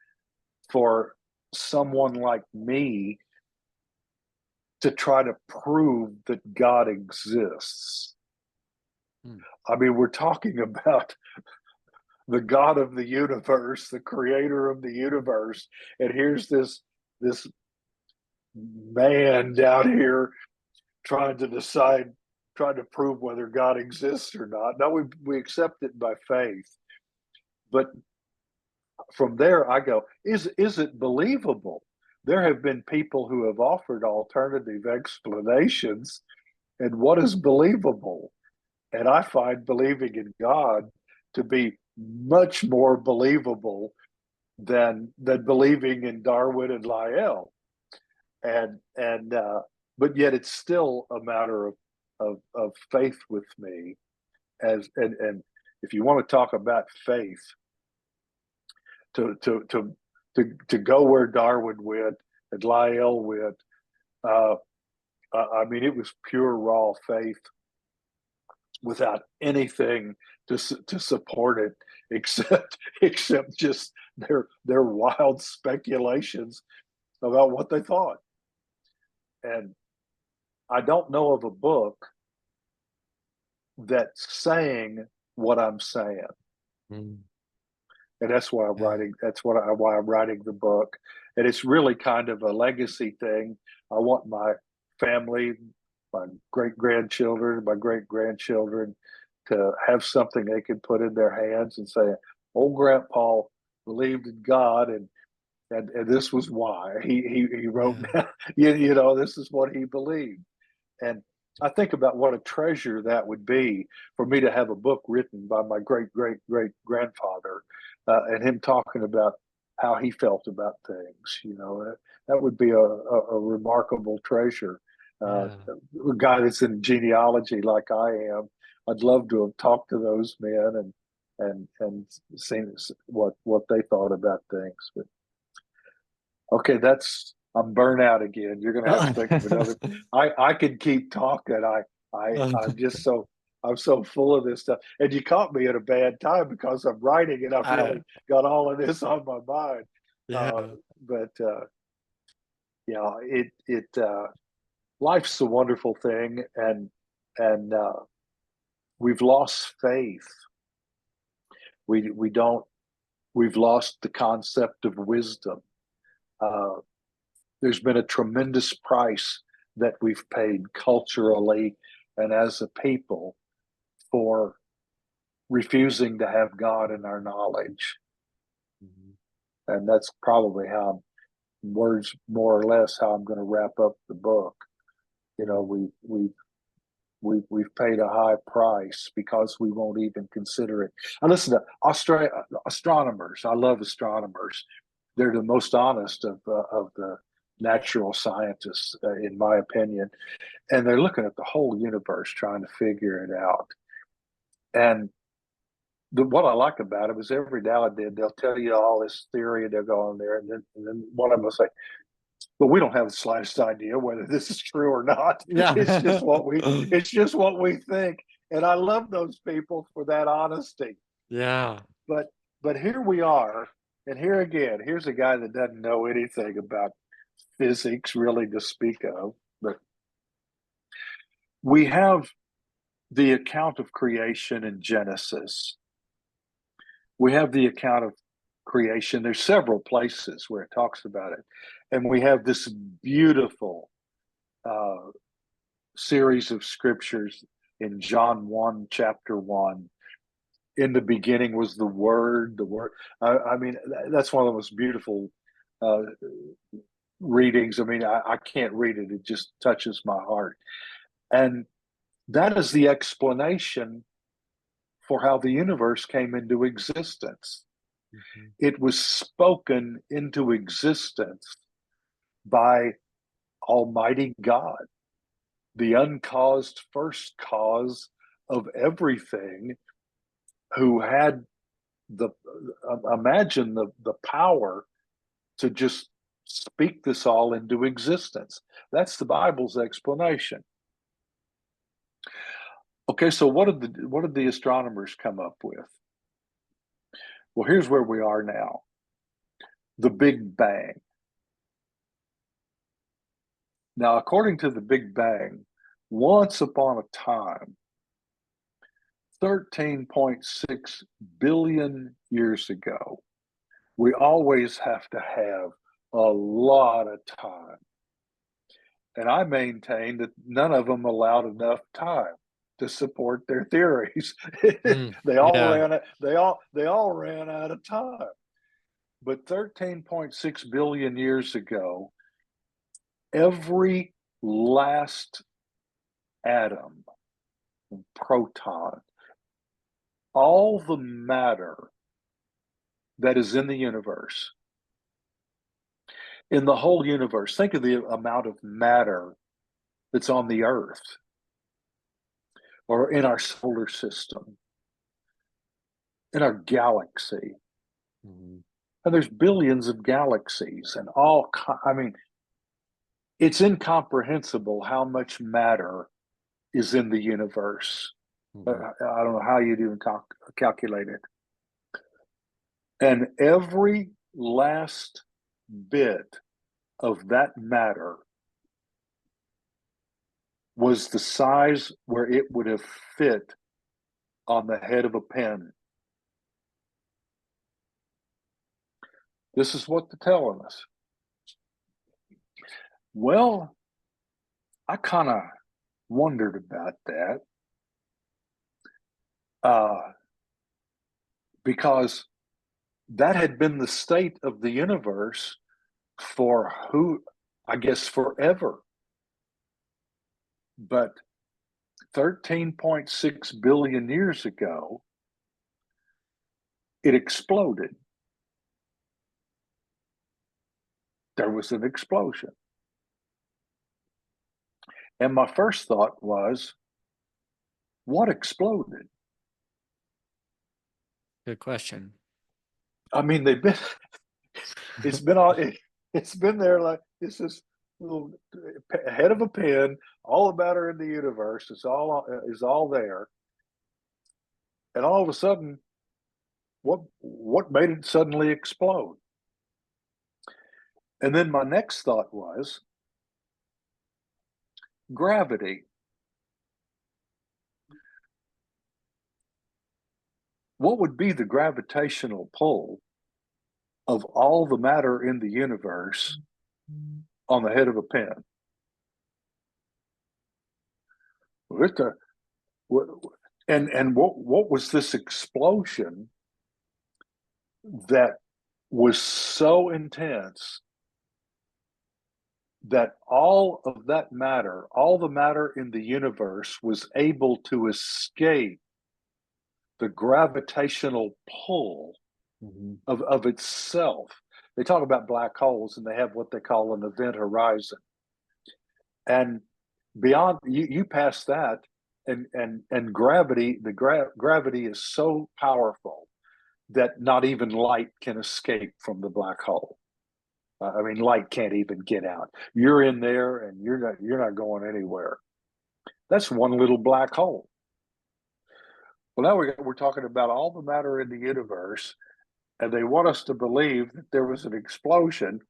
for someone like me to try to prove that God exists. Mm. I mean, we're talking about the God of the universe, the creator of the universe, and here's this man down here trying to decide, trying to prove whether God exists or not. Now we accept it by faith, but from there I go, is it believable? There have been people who have offered alternative explanations, and what is believable? And I find believing in God to be much more believable than believing in Darwin and Lyell. And but yet it's still a matter of faith with me. And if you want to talk about faith, to to to to go where Darwin went and Lyell went, uh, I mean, it was pure raw faith without anything to support it except just their wild speculations about what they thought. And I don't know of a book that's saying what I'm saying, Mm. and that's why I'm Yeah. writing. Why I'm writing the book, and it's really kind of a legacy thing. I want my family, my great grandchildren, my great grandchildren, to have something they can put in their hands and say, "Old Grandpa believed in God, and this was why he wrote Yeah. down, you know, this is what he believed." And I think about what a treasure that would be for me to have a book written by my great grandfather, and him talking about how he felt about things. You know, that would be a remarkable treasure. Yeah. A guy that's in genealogy like I am, I'd love to have talked to those men and seen what they thought about things. But okay, I'm burnt out again. You're gonna have to think of another. I could keep talking. I'm just I'm so full of this stuff. And you caught me at a bad time because I'm writing and I've I, really got all of this on my mind. Uh, yeah. but yeah, it life's a wonderful thing, and we've lost faith. We don't. We've lost the concept of wisdom. Uh, there's been a tremendous price that we've paid culturally and as a people for refusing to have God in our knowledge. Mhm. And that's probably how, words more or less, how I'm going to wrap up the book. You know, Mm. we've paid a high price because we won't even consider it. I listen to astronomers. I love astronomers. They're the most honest of the natural scientists, in my opinion, and they're looking at the whole universe trying to figure it out. And what I like about it is every now and then they'll tell you all this theory and they'll go on there, and then one of them will say, "But we don't have the slightest idea whether this is true or not. It's just Yeah. what we think." And I love those people for that honesty. Yeah. But here we are, and here again, here's a guy that doesn't know anything about physics really to speak of, but we have the account of creation in Genesis. We have the account of creation. There's several places where it talks about it. And we have this beautiful uh, series of scriptures in John 1, chapter 1. In the beginning was the Word, the Word. I mean, that's one of the most beautiful uh, readings. I mean, I can't read it, it just touches my heart. And that is the explanation for how the universe came into existence. Mhm. It was spoken into existence by Almighty God, the uncaused first cause of everything, who had the imagine the power to just speak this all into existence. That's the Bible's explanation. Okay, so what did the astronomers come up with? Well, here's where we are now. The Big Bang. Now, according to the Big Bang, once upon a time, 13.6 billion years ago, we always have to have a lot of time. And I maintain that none of them allowed enough time to support their theories. Mm, they all yeah. ran they all ran out of time. But 13.6 billion years ago, every last atom, proton, all the matter that is in the universe, in the whole universe, think of the amount of matter that's on the earth or in our solar system, in our galaxy. Mhm. And there's billions of galaxies and all, I mean, it's incomprehensible how much matter is in the universe. Mhm. I don't know how you'd even calculate it. And every last bit of that matter was the size where it would have fit on the head of a pen. This is what they're telling us. Well, I kind of wondered about that uh, because that had been the state of the universe for I guess, forever. But 13.6 billion years ago, it exploded. There was an explosion. And my first thought was, what exploded? Good question. I mean, it's been all, it's been there like it's this little head of a pin, all the matter in the universe is all there. And all of a sudden, what made it suddenly explode? And then my next thought was gravity. What would be the gravitational pull of all the matter in the universe on the head of a pin? It's a, and what was this explosion that was so intense that all of that matter, all the matter in the universe was able to escape the gravitational pull Mhm. of itself. They talk about black holes and they have what they call an event horizon. And beyond you pass that and gravity, gravity is so powerful that not even light can escape from the black hole. I mean, light can't even get out. You're in there, and you're not going anywhere. That's one little black hole. Well, now we're talking about all the matter in the universe, and they want us to believe that there was an explosion,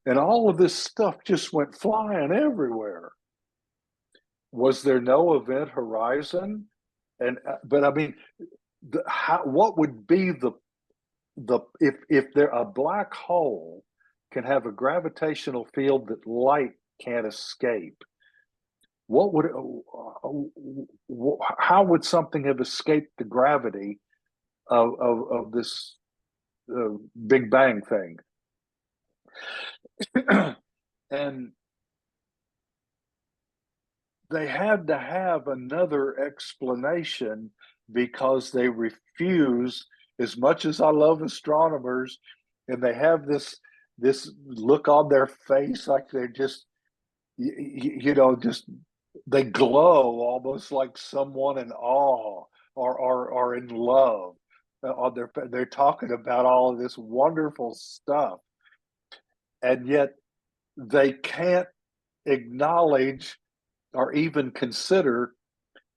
and all of this stuff just went flying everywhere. Was there no event horizon? And but I mean, what would be the if there a black hole can have a gravitational field that light can't escape? What would how would something have escaped the gravity of this Big Bang thing? And they had to have another explanation because they refuse, as much as I love astronomers, and they have this look on their face like they're just just they glow almost like someone in awe or in love. On they're talking about all of this wonderful stuff, and yet they can't acknowledge or even consider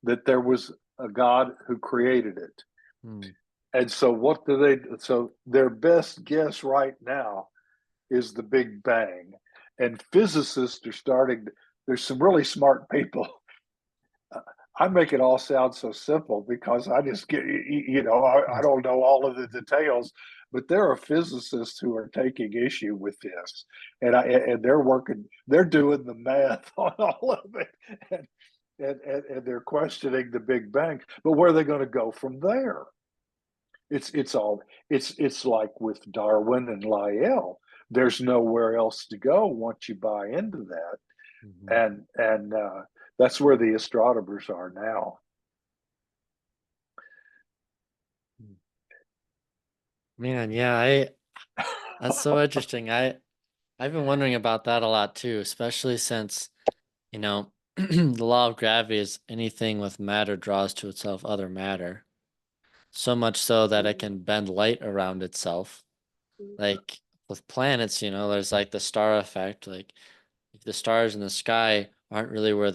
that there was a God who created it. Mm. And so what do they? So their best guess right now is the Big Bang, and physicists are starting. There's some really smart people. I make it all sound so simple because I just get, I don't know all of the details, but there are physicists who are taking issue with this, and they're working, they're doing the math on all of it, and they're questioning the Big Bang. But where are they going to go from there? It's all it's like with Darwin and Lyell. There's nowhere else to go once you buy into that, Mhm. and that's where the astronomers are now. Man, yeah, I that's so interesting. I've been wondering about that a lot too, especially since, you know, the law of gravity is anything with matter draws to itself other matter. So much so that it can bend light around itself. Like with planets, there's like the star effect. Like if the stars in the sky aren't really where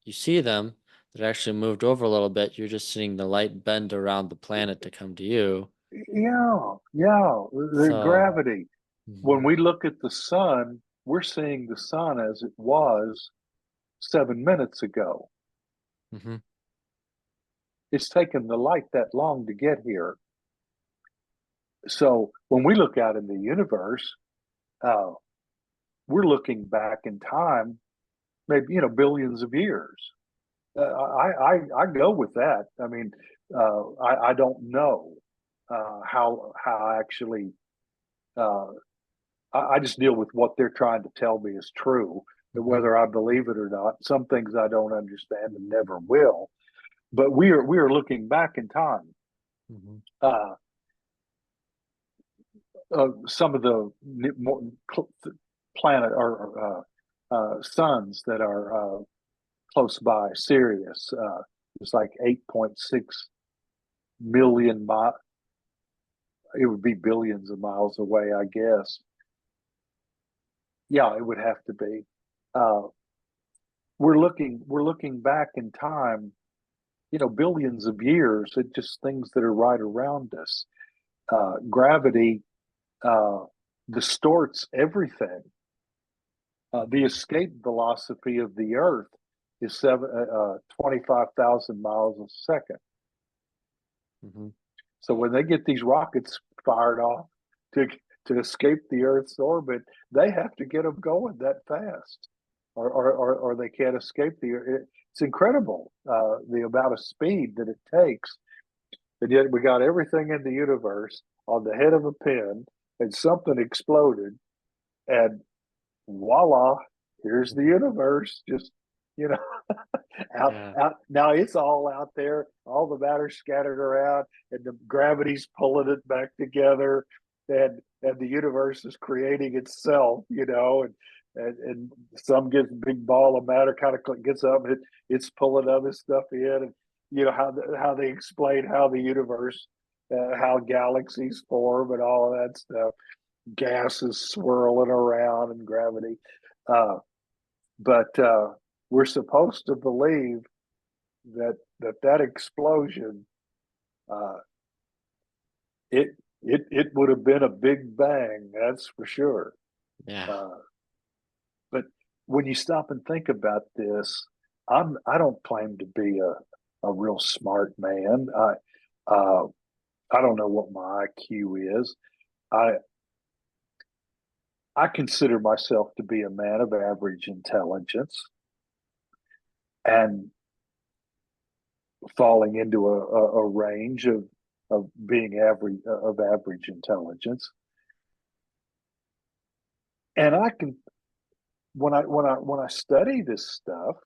you see them, they're actually moved over a little bit. You're just seeing the light bend around the planet to come to you. Yeah, the So, gravity. When mhm, we look at the sun, we're seeing the sun as it was 7 minutes ago. mhm, It's taken the light that long to get here. So when we look out in the universe, uh, we're looking back in time, maybe billions of years. I go with that. I mean, I don't know how actually. Uh, I just deal with what they're trying to tell me is true, mhm, whether I believe it or not. Some things I don't understand and never will. But we are looking back in time. mhm. Uh, some of the more planet or suns that are close by, Sirius, it's like 8.6 million miles. It would be billions of miles away, I guess. Yeah, it would have to be. Uh, we're looking back in time, billions of years at just things that are right around us. Gravity uh, distorts everything. The escape velocity of the Earth is 25,000 miles a second. Mhm. So when they get these rockets fired off to to escape the Earth's orbit, they have to get them going that fast, or they can't escape the. It's incredible the amount of speed that it takes, and yet we got everything in the universe on the head of a pin, and something exploded, and voila, here's the Mhm. universe. Just you know, Yeah. out now it's all out there, all the matter's scattered around, and the gravity's pulling it back together, and the universe is creating itself, and some gets a big ball of matter kind of gets up, and it's pulling other stuff in, and how they explain how the universe, how galaxies form and all of that stuff, gases swirling around and gravity, uh, but we're supposed to believe that explosion, uh, it it would have been a big bang, that's for sure. Yeah. Uh, but when you stop and think about this, I don't claim to be a real smart man. Uh, I don't know what my IQ is. I I consider myself to be a man of average intelligence and falling into a range of being average intelligence. And I can when I study this stuff,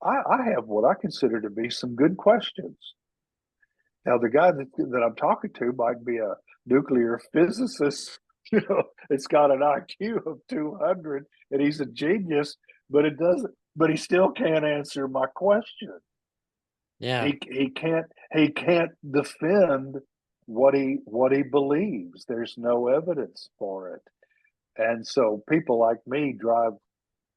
I have what I consider to be some good questions. Now, the guy that I'm talking to might be a nuclear physicist. It's got an IQ of 200, and he's a genius, but it doesn't. But he still can't answer my question. Yeah. He can't defend what he believes. There's no evidence for it, and so people like me drive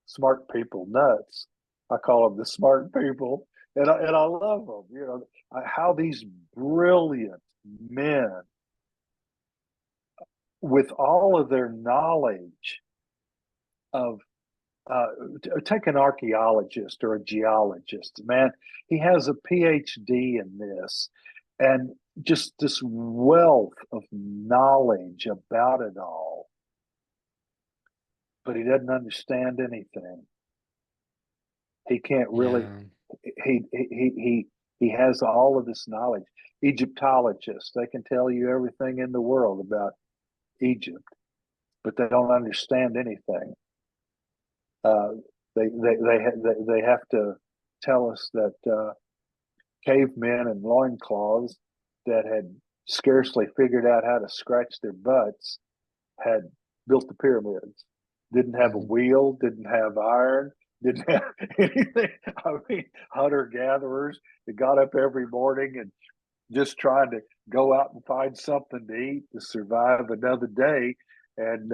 smart people nuts. I call them the smart people, and I love them. How these brilliant, men with all of their knowledge of take an archaeologist or a geologist, man, he has a PhD in this and just this wealth of knowledge about it all, but he doesn't understand anything. He can't really, Yeah. he has all of this knowledge. Egyptologists, they can tell you everything in the world about Egypt, but they don't understand anything. Uh, they have to tell us that cavemen in loincloths that had scarcely figured out how to scratch their butts had built the pyramids. Didn't have a Mhm. wheel, didn't have iron, didn't have anything. I mean, hunter gatherers that got up every morning and just trying to go out and find something to eat to survive another day. And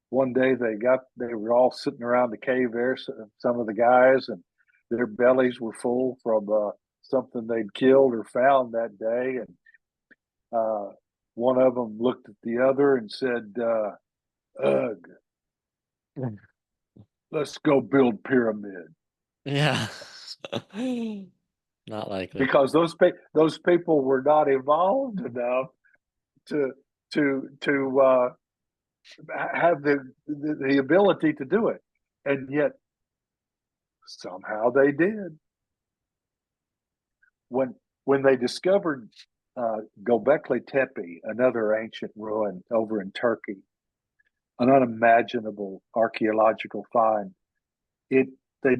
one day they were all sitting around the cave there, some of the guys, and their bellies were full from something they'd killed or found that day. And uh, one of them looked at the other and said, "Ugh, let's go build pyramid." Yeah. Not likely. Because those people were not evolved enough to to have the ability to do it, and yet somehow they did. When they discovered Gobekli Tepe, another ancient ruin over in Turkey, an unimaginable archaeological find, it they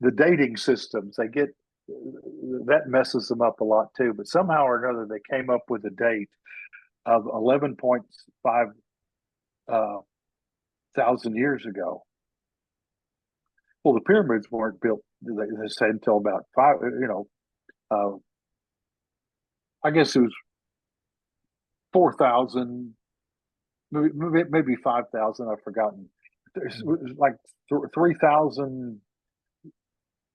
the dating systems they get that messes them up a lot too. But somehow or another, they came up with a date of 11.5 uh, thousand years ago. Well, the pyramids weren't built, they said, until about five, I guess it was 4,000, maybe 5,000. I've forgotten. There's Mhm. like 3,000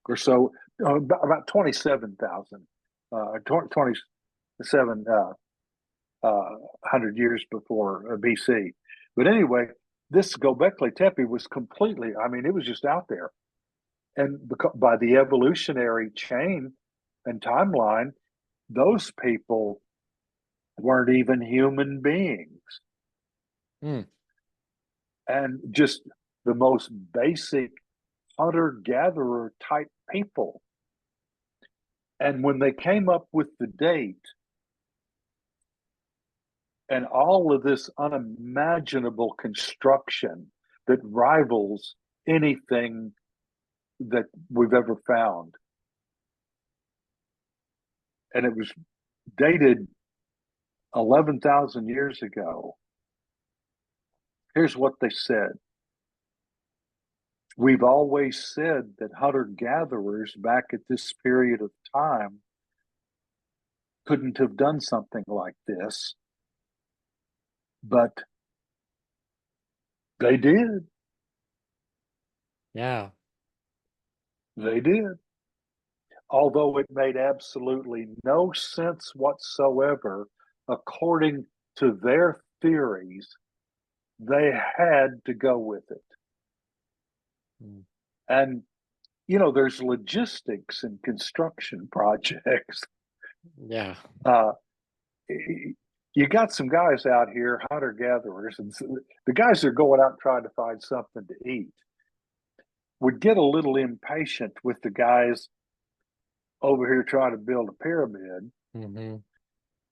or so, about 27,000, 27 hundred years before BC. But anyway, this Gobekli Tepe was completely, I mean, it was just out there. And by the evolutionary chain and timeline, those people weren't even human beings Mm. and just the most basic hunter gatherer type people. And when they came up with the date and all of this unimaginable construction that rivals anything that we've ever found, and it was dated 11,000 years ago, here's what they said. We've always said that hunter gatherers back at this period of time couldn't have done something like this, but they did. Yeah. They did. Although it made absolutely no sense whatsoever, according to their theories, they had to go with it. Mm. And, there's logistics and construction projects. Yeah. Uh, you got some guys out here, hunter gatherers, and the guys that are going out trying to find something to eat would get a little impatient with the guys over here trying to build a pyramid, Hmm.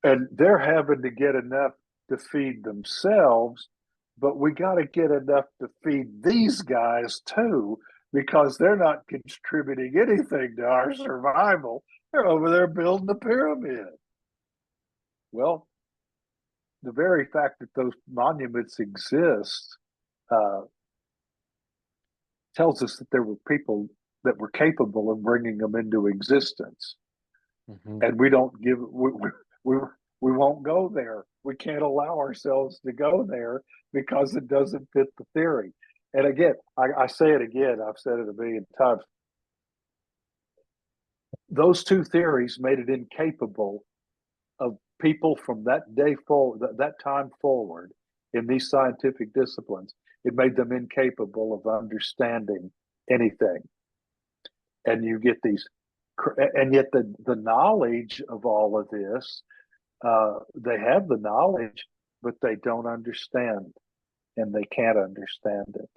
and they're having to get enough to feed themselves, but we got to get enough to feed these guys too, because they're not contributing anything to our survival. They're over there building the pyramid. Well, the very fact that those monuments exist uh, tells us that there were people that were capable of bringing them into existence, Hmm. and we don't give we we won't go there. We can't allow ourselves to go there because it doesn't fit the theory. And again, I say it again. I've said it a million times. Those two theories made it incapable of people from that day forward, that time forward, in these scientific disciplines, it made them incapable of understanding anything. And you get these, and yet the knowledge of all of this, they have the knowledge, but they don't understand, and they can't understand it.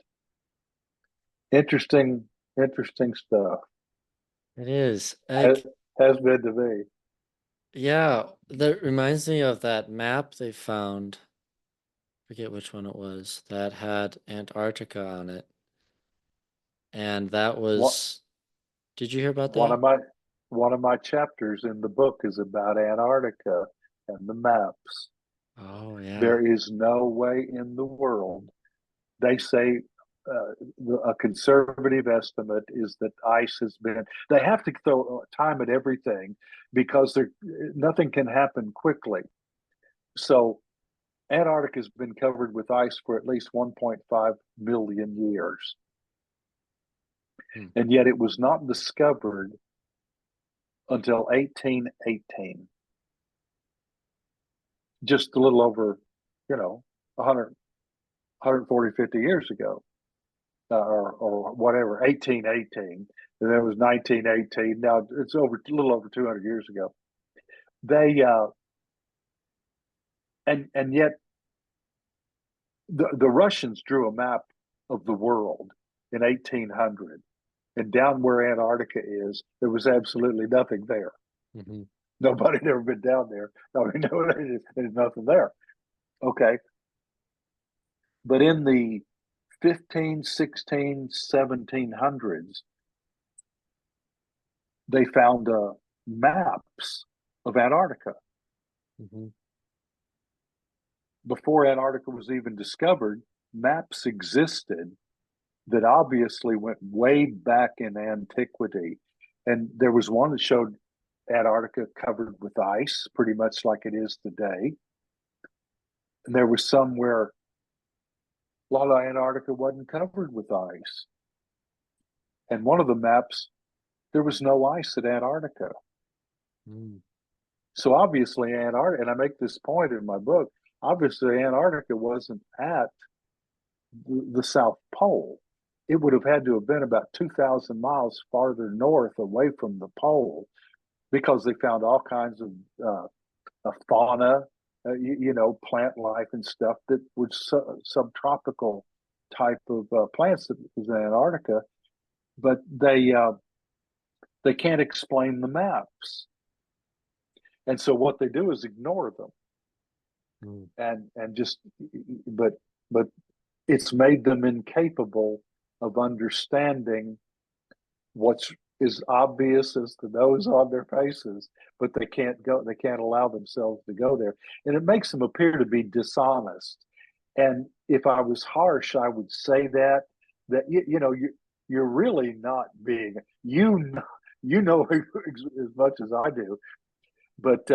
Interesting, interesting stuff. It is. Has, Like, has been to me. yeah, that reminds me of that map they found. Forget which one it was that had Antarctica on it. And that What was, did you hear about one that? of my one of my chapters in the book is about Antarctica and the maps. Oh, yeah. There is no way in the world. They say a conservative estimate is that ice has been. They have to throw time at everything because nothing can happen quickly. So Antarctica has been covered with ice for at least 1.5 million years, Hmm. and yet it was not discovered until 1818, just a little over, 100, 140, 50 years ago, or whatever, 1818. And then it was 1918. Now it's over a little over 200 years ago. They and yet the Russians drew a map of the world in 1800, and down where Antarctica is, there was absolutely nothing there. Hmm. Nobody had ever been down there. I mean, no, there's nothing there. Okay, but in the 15, 16, 1700s, they found maps of Antarctica. Hmm. Before Antarctica was even discovered, maps existed that obviously went way back in antiquity. And there was one that showed Antarctica covered with ice, pretty much like it is today. And there was some where a lot of Antarctica wasn't covered with ice. And one of the maps, there was no ice at Antarctica. Mm. So obviously, Antarctica, and I make this point in my book, obviously, Antarctica wasn't at the South Pole. It would have had to have been about 2,000 miles farther north away from the pole because they found all kinds of fauna, plant life and stuff that was subtropical type of plants that was in Antarctica. But they can't explain the maps. And so what they do is ignore them Mm. and just but but it's made them incapable of understanding what's as obvious as the nose on their faces, but they can't allow themselves to go there. And it makes them appear to be dishonest. And if I was harsh, I would say that you're really not being you know as much as I do. But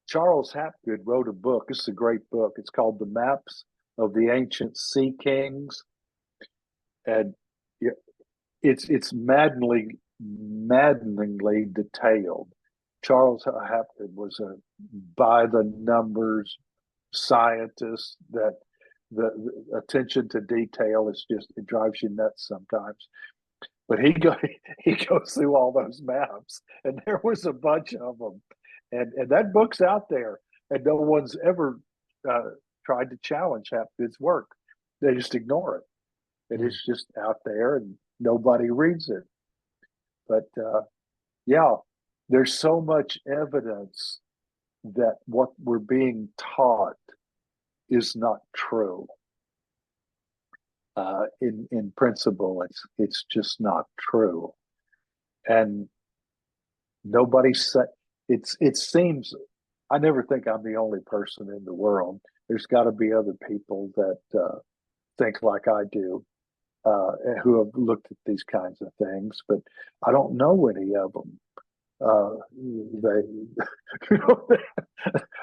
Charles Hapgood wrote a book. This is a great book. It's called The Maps of the Ancient Sea Kings, and it's maddeningly detailed. Charles Hapgood was a by the numbers scientist that the attention to detail is just it drives you nuts sometimes. But he goes through all those maps, and there was a bunch of them, and that book's out there, and no one's ever uh, tried to challenge Hapgood's work. They just ignore it, and Mm. it's just out there, and nobody reads it. But yeah, there's so much evidence that what we're being taught is not true. In principle, it's just not true, and nobody said it seems I never think I'm the only person in the world. There's got to be other people that think like I do, who have looked at these kinds of things, but I don't know any of them. They,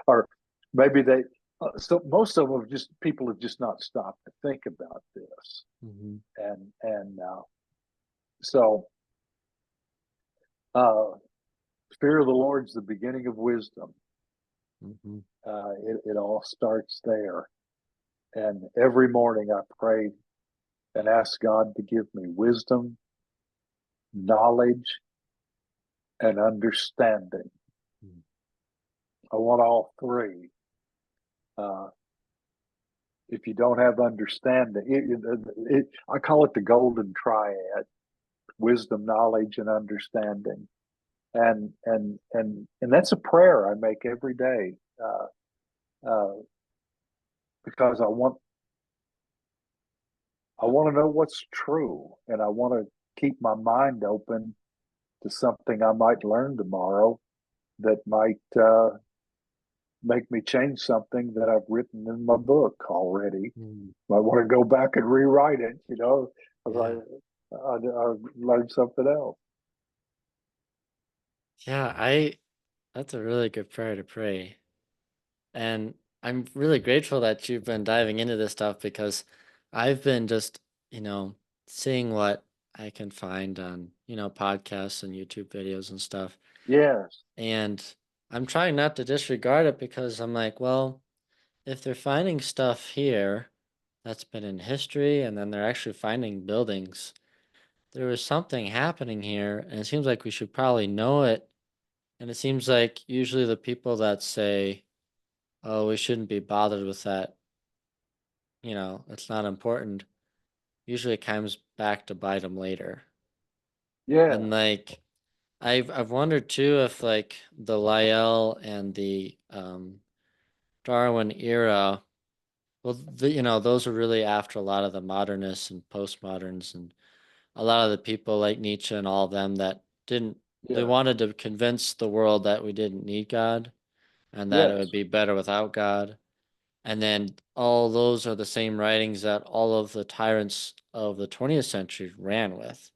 or maybe they. So most of them have just people have just not stopped to think about this, Hmm. and so uh, fear of the Lord is the beginning of wisdom. Mm-hmm. It all starts there. And every morning I pray and ask God to give me wisdom, knowledge, and understanding. I want all three. Uh, if you don't have understanding, I call it the golden triad: wisdom, knowledge, and understanding. And that's a prayer I make every day, uh, because I want to know what's true, and I want to keep my mind open to something I might learn tomorrow that might make me change something that I've written in my book already. Mm. I want to go back and rewrite it, Yeah. because I learned something else. Yeah, that's a really good prayer to pray. And I'm really grateful that you've been diving into this stuff because I've been just, you know, seeing what I can find on, podcasts and YouTube videos and stuff. Yes, And I'm trying not to disregard it because I'm like, well, if they're finding stuff here that's been in history and then they're actually finding buildings, there was something happening here and it seems like we should probably know it. And it seems like usually the people that say, oh, we shouldn't be bothered with that, it's not important, usually it comes back to bite them later. And yes, like, I've wondered too if like the Lyell and the Darwin era, well, those are really after a lot of the modernists and postmoderns and a lot of the people like Nietzsche and all of them that didn't, they yes, wanted to convince the world that we didn't need God and that it would yes. be better without God. And then all those are the same writings that all of the tyrants of the 20th century ran with.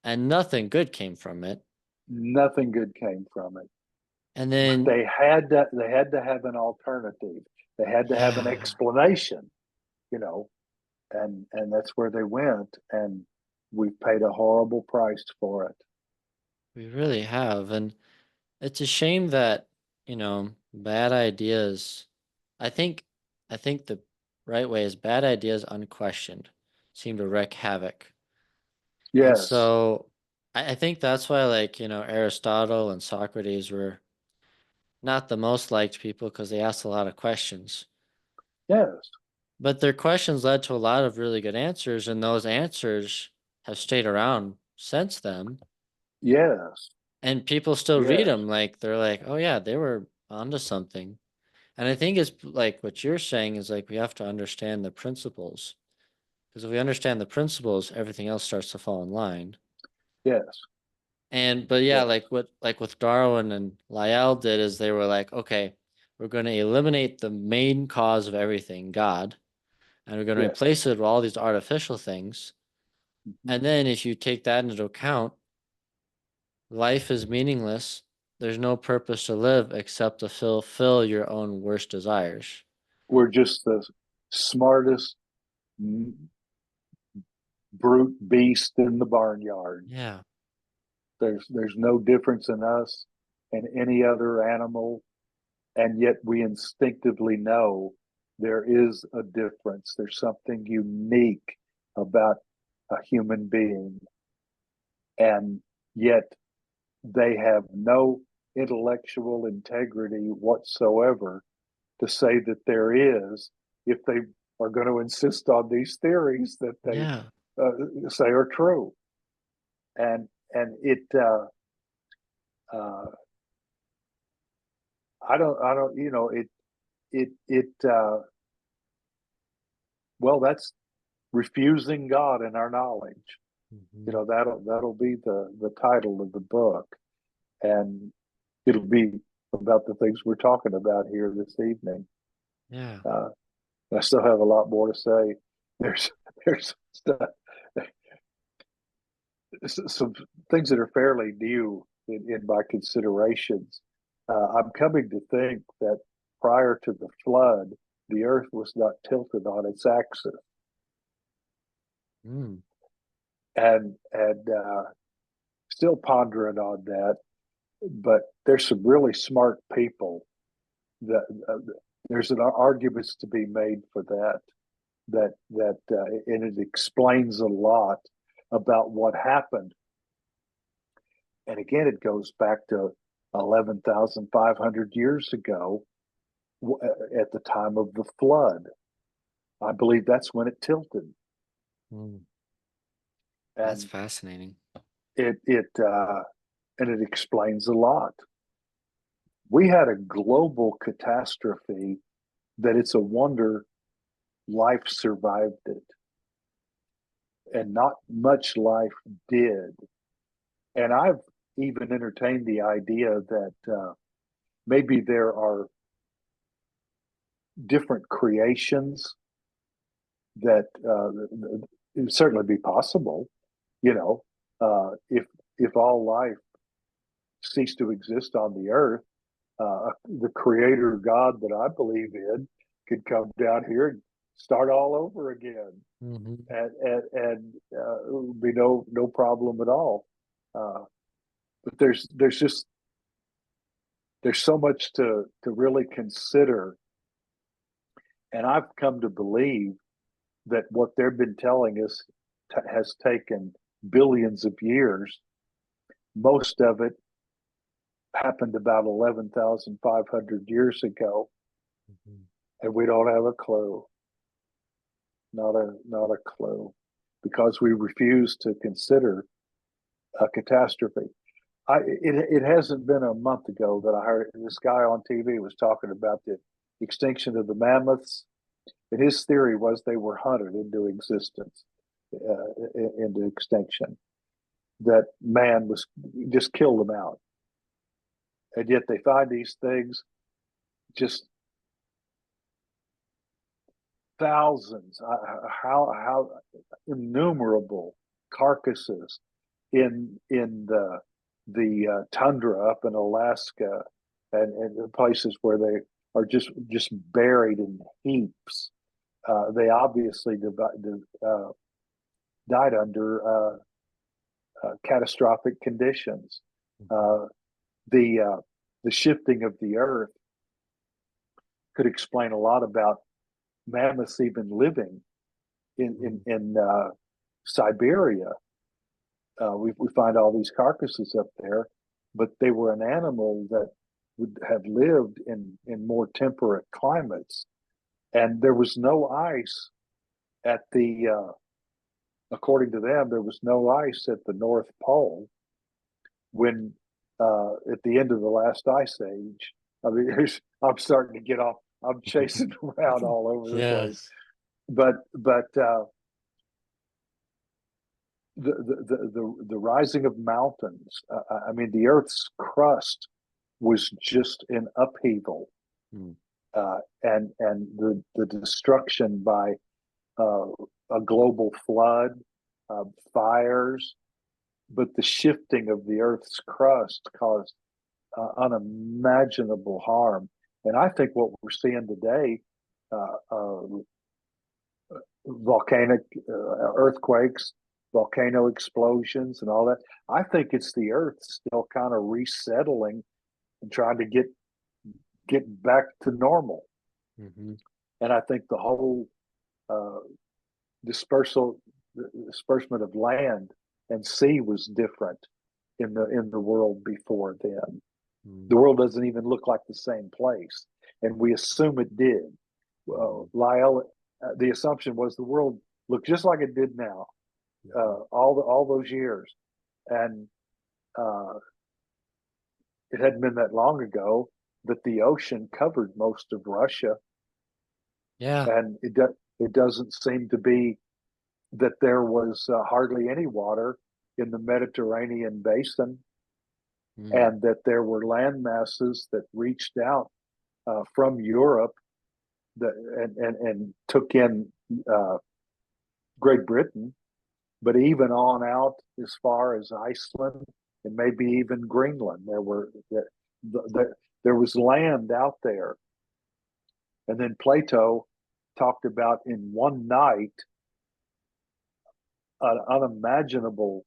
And nothing good came from it. Nothing good came from it. And But then, they had to have an alternative. They had to have an yeah, explanation, you know, and that's where they went. And we've paid a horrible price for it. we really have. And it's a shame that, bad ideas, I think, I think the right way is bad ideas unquestioned seem to wreak havoc. And Yes, so I think that's why, like, Aristotle and Socrates were not the most liked people because they asked a lot of questions. yes, But their questions led to a lot of really good answers, and those answers have stayed around since then. yes, And people still read yes, them like they're like, oh yeah, they were onto something. And I think it's like what you're saying is like we have to understand the principles. Because if we understand the principles, everything else starts to fall in line. yes, And but yeah, yes, like with Darwin and Lyell did is they were like, okay, we're going to eliminate the main cause of everything, God, and we're going to yes. replace it with all these artificial things. Mhm. And then if you take that into account, life is meaningless. There's no purpose to live except to fulfill your own worst desires. We're just the smartest brute beast in the barnyard. Yeah. There's no difference in us and any other animal, and yet we instinctively know there is a difference. There's something unique about a human being, and yet they have no intellectual integrity whatsoever to say that there is, if they are going to insist on these theories that they Yeah. say are true. And uh, I don't it well, that's refusing God and our knowledge. Hmm. That'll be the title of the book, and it'll be about the things we're talking about here this evening. Yeah. Uh, I still have a lot more to say. There's there's some things that are fairly new in my considerations. I'm coming to think that prior to the flood, the Earth was not tilted on its axis, Mm. and still pondering on that. But there's some really smart people the, there's an arguments to be made for that. And it explains a lot about what happened. And again, it goes back to 11,500 years ago at the time of the flood. I believe that's when it tilted. Mm, that's And fascinating. it explains a lot. We had a global catastrophe that it's a wonder life survived it, and not much life did. And I've even entertained the idea that maybe there are different creations that it would certainly be possible. You know, if all life ceased to exist on the earth, the creator God that I believe in could come down here and start all over again, Hmm. and it would be no problem at all. Uh, but there's so much to really consider, and I've come to believe that what they've been telling us has taken billions of years. Most of it happened about 11,500 years ago, Hmm. and we don't have a clue. Not a clue, because we refuse to consider a catastrophe. It hasn't been a month ago that I heard this guy on TV was talking about the extinction of the mammoths, and his theory was they were hunted into existence, into extinction. That man was just killed them out, and yet they find these things, just thousands, how innumerable carcasses in the tundra up in Alaska, and places where they are just buried in heaps. They obviously died under catastrophic conditions. Uh, the shifting of the earth could explain a lot about mammoths even living in Siberia. We find all these carcasses up there, but they were an animal that would have lived in more temperate climates, and there was no ice at the according to them, there was no ice at the North Pole when at the end of the last ice age. I mean, I'm starting to get off. I'm chasing around all over the place, Yes. but the rising of mountains. I mean, the Earth's crust was just in upheaval, Mm. and the destruction by uh, a global flood, fires, but the shifting of the Earth's crust caused unimaginable harm. And I think what we're seeing today, uh, uh, volcanic earthquakes, volcano explosions, and all that. I think it's the Earth still kind of resettling and trying to get back to normal. Hmm. And I think the whole uh, dispersal disbursement of land and sea was different in the world before then. The Mm. world doesn't even look like the same place, and we assume it did. Hmm. Lyle, the assumption was the world looked just like it did now, Hmm. all those years, and uh, it hadn't been that long ago that the ocean covered most of Russia, Yeah. and it doesn't seem to be that there was hardly any water in the Mediterranean basin, Mm. and that there were land masses that reached out from Europe and took in uh, Great Britain, but even on out as far as Iceland and maybe even Greenland, there was land out there. And then Plato talked about in one night an unimaginable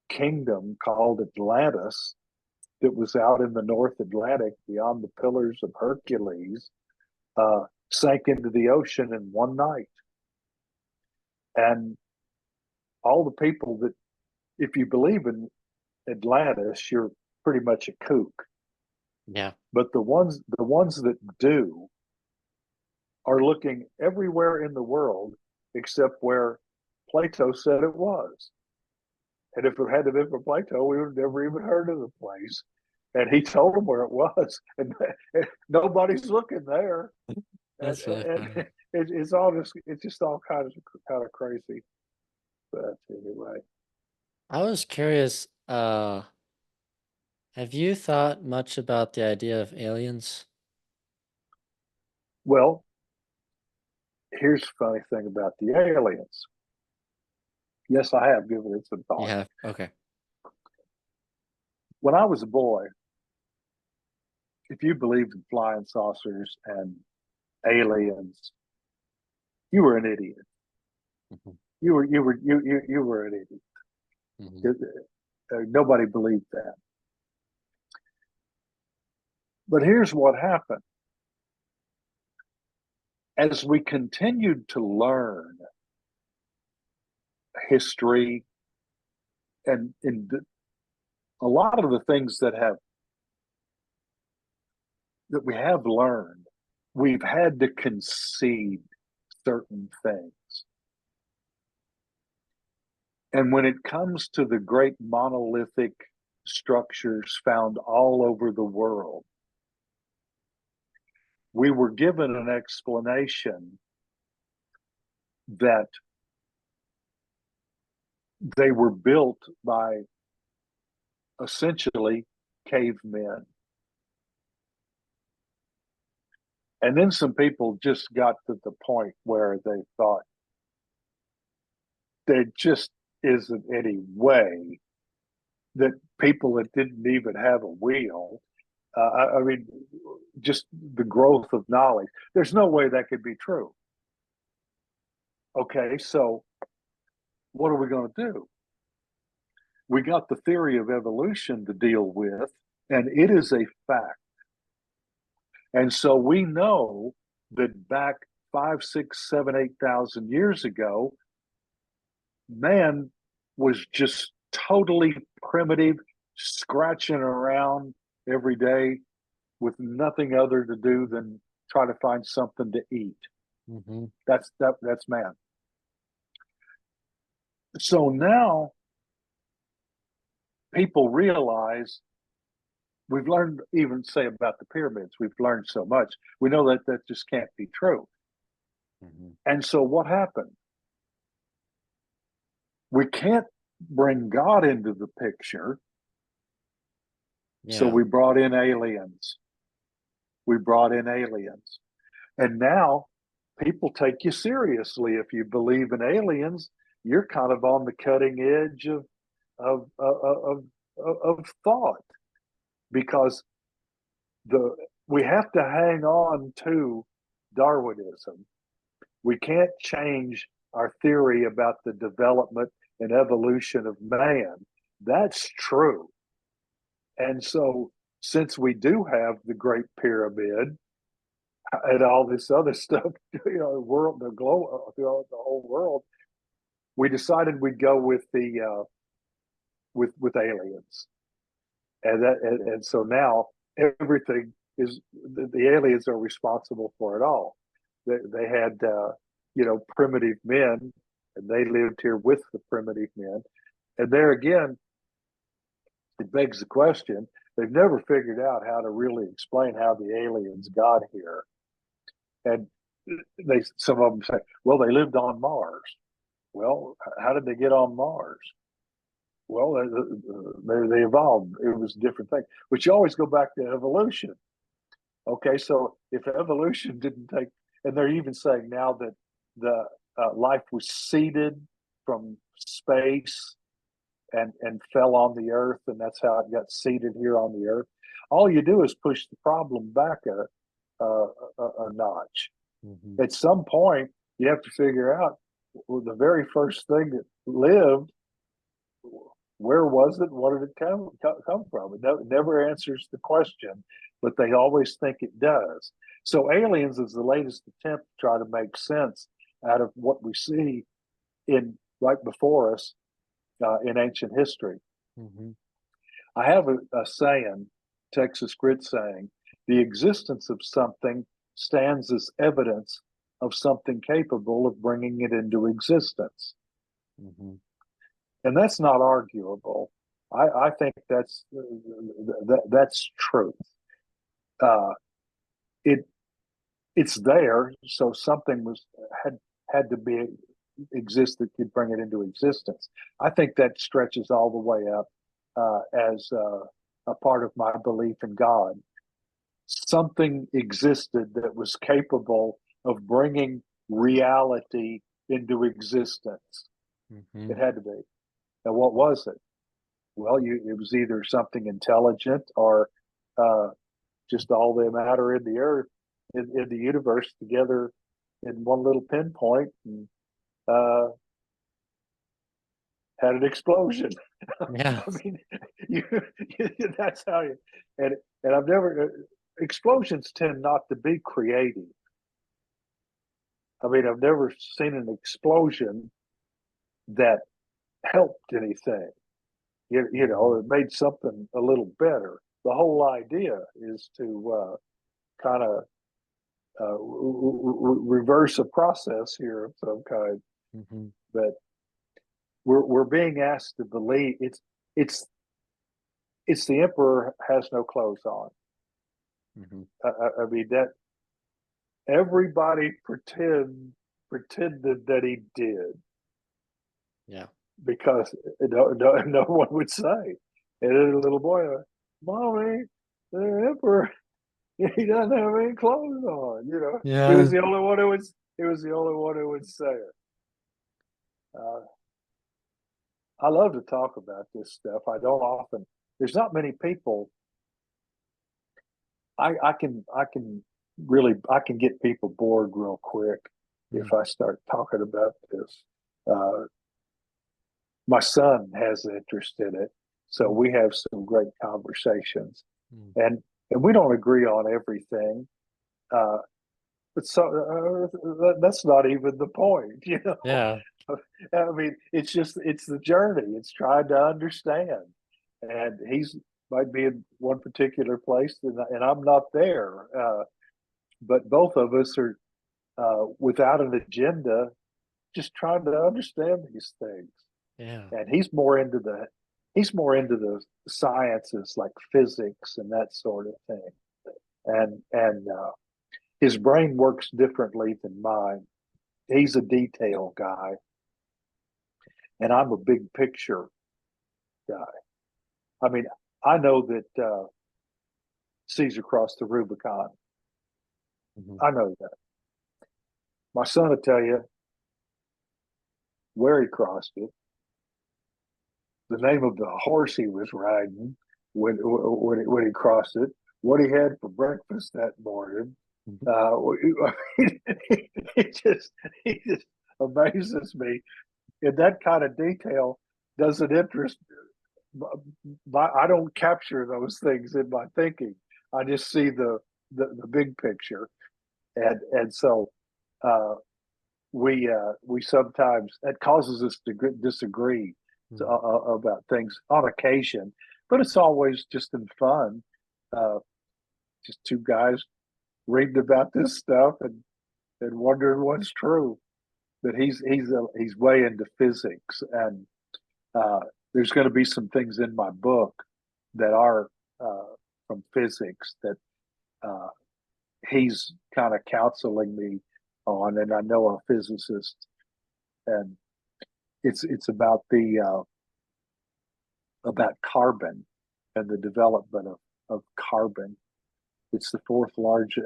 kingdom called Atlantis that was out in the North Atlantic beyond the Pillars of Hercules sank into the ocean in one night. And all the people that, if you believe in Atlantis, you're pretty much a kook. Yeah. But the ones that do are looking everywhere in the world except where Plato said it was. And if it had been for Plato, we would have never even heard of the place. And he told them where it was, and nobody's looking there. And, That's really and funny. it's just all kind of crazy. But anyway, I was curious, have you thought much about the idea of aliens? well, here's the funny thing about the aliens. Yes, I have given it some You thought. have? Okay. When I was a boy, if you believed in flying saucers and aliens, you were an idiot. Hmm. You were an Hmm. idiot. Nobody believed that. But here's what happened. As we continued to learn history and in a lot of the things that we have learned, we've had to concede certain things. And when it comes to the great monolithic structures found all over the world, we were given an explanation that they were built by essentially cavemen. And then some people just got to the point where they thought there just isn't any way that people that didn't even have a wheel, I mean, just the growth of knowledge, there's no way that could be true. Okay, so what are we going to do? We got the theory of evolution to deal with, and it is a fact. And so we know that back 5, 6, 7, 8,000 years ago, man was just totally primitive, scratching around every day with nothing other to do than try to find something to eat. Hmm. That's man. So now people realize we've learned, even say about the pyramids, we've learned so much. We know that that just can't be true. Hmm. And so what happened? We can't bring God into the picture. So Yeah. we brought in aliens. We brought in aliens. And now people take you seriously. If you believe in aliens, you're kind of on the cutting edge of, of, of, of thought, because the we have to hang on to Darwinism. We can't change our theory about the development and evolution of man. That's true. And so, since we do have the Great Pyramid and all this other stuff, the world, the globe, the whole world, we decided we'd go with the with aliens, and so now everything is the aliens are responsible for it all. They had primitive men, and they lived here with the primitive men, and there again, it begs the question. They've never figured out how to really explain how the aliens got here, and some of them say, well, they lived on Mars. Well, how did they get on Mars? Well, they evolved. It was a different thing. But you always go back to evolution. Okay, so if evolution didn't take, and they're even saying now that the life was seeded from space and fell on the earth, and that's how it got seeded here on the earth. All you do is push the problem back a notch. Hmm. At some point, you have to figure out, well, the very first thing that lived Where was it? What did it come from? It never answers the question, but they always think it does. So Aliens is the latest attempt to try to make sense out of what we see in right before us in ancient history. Hmm. I have a saying, Texas grit saying, the existence of something stands as evidence of something capable of bringing it into existence. Hmm. And that's not arguable. I think that's truth. Uh, it it's there, so something had to be exist that could bring it into existence. I think that stretches all the way up as a part of my belief in God. Something existed that was capable of bringing reality into existence. Hmm. It had to be. And what was it? Well, it was either something intelligent or uh, just all the matter in the earth, in the universe together in one little pinpoint and uh, had an explosion. Yeah. I mean, you, that's how you, and I've never, explosions tend not to be creative. I mean, I've never seen an explosion that helped anything. Hmm. It made something a little better. The whole idea is to kind of reverse a process here of some kind. Hmm. But we're being asked to believe it's it's the emperor has no clothes on. Hmm. I mean that everybody pretended that he did Yeah. because no one would say. And then the little boy, mommy, the emperor, he doesn't have any clothes on. He was Yeah. the only one who would. He was the only one who would say it. Uh, I love to talk about this stuff. I don't often. There's not many people. I can really I can get people bored real quick if Mm. I start talking about this. Uh, my son has an interest in it, so Mm. we have some great conversations, Mm. and we don't agree on everything. Uh, but that's not even the point, you know. Yeah. I mean, it's the journey. It's trying to understand, and he's might be in one particular place, and I'm not there. But both of us are without an agenda, just trying to understand these things. Yeah. And he's more into the sciences like physics and that sort of thing. And his brain works differently than mine. He's a detail guy, and I'm a big picture guy. I mean, I know that Caesar crossed the Rubicon. Hmm. I know that. My son will tell you where he crossed it, the name of the horse he was riding when he crossed it, what he had for breakfast that morning. Hmm. He just amazes me. And that kind of detail doesn't interest. I don't capture those things in my thinking. I just see the big picture, and so uh, we sometimes that causes us to disagree Mm. about things on occasion, but it's always just in fun. Uh, just two guys reading about this stuff and wondering what's true. But he's way into physics, and uh, there's going to be some things in my book that are from physics that uh, he's kind of counseling me on, and I know a physicist, and it's about carbon and the development of carbon. It's the fourth large,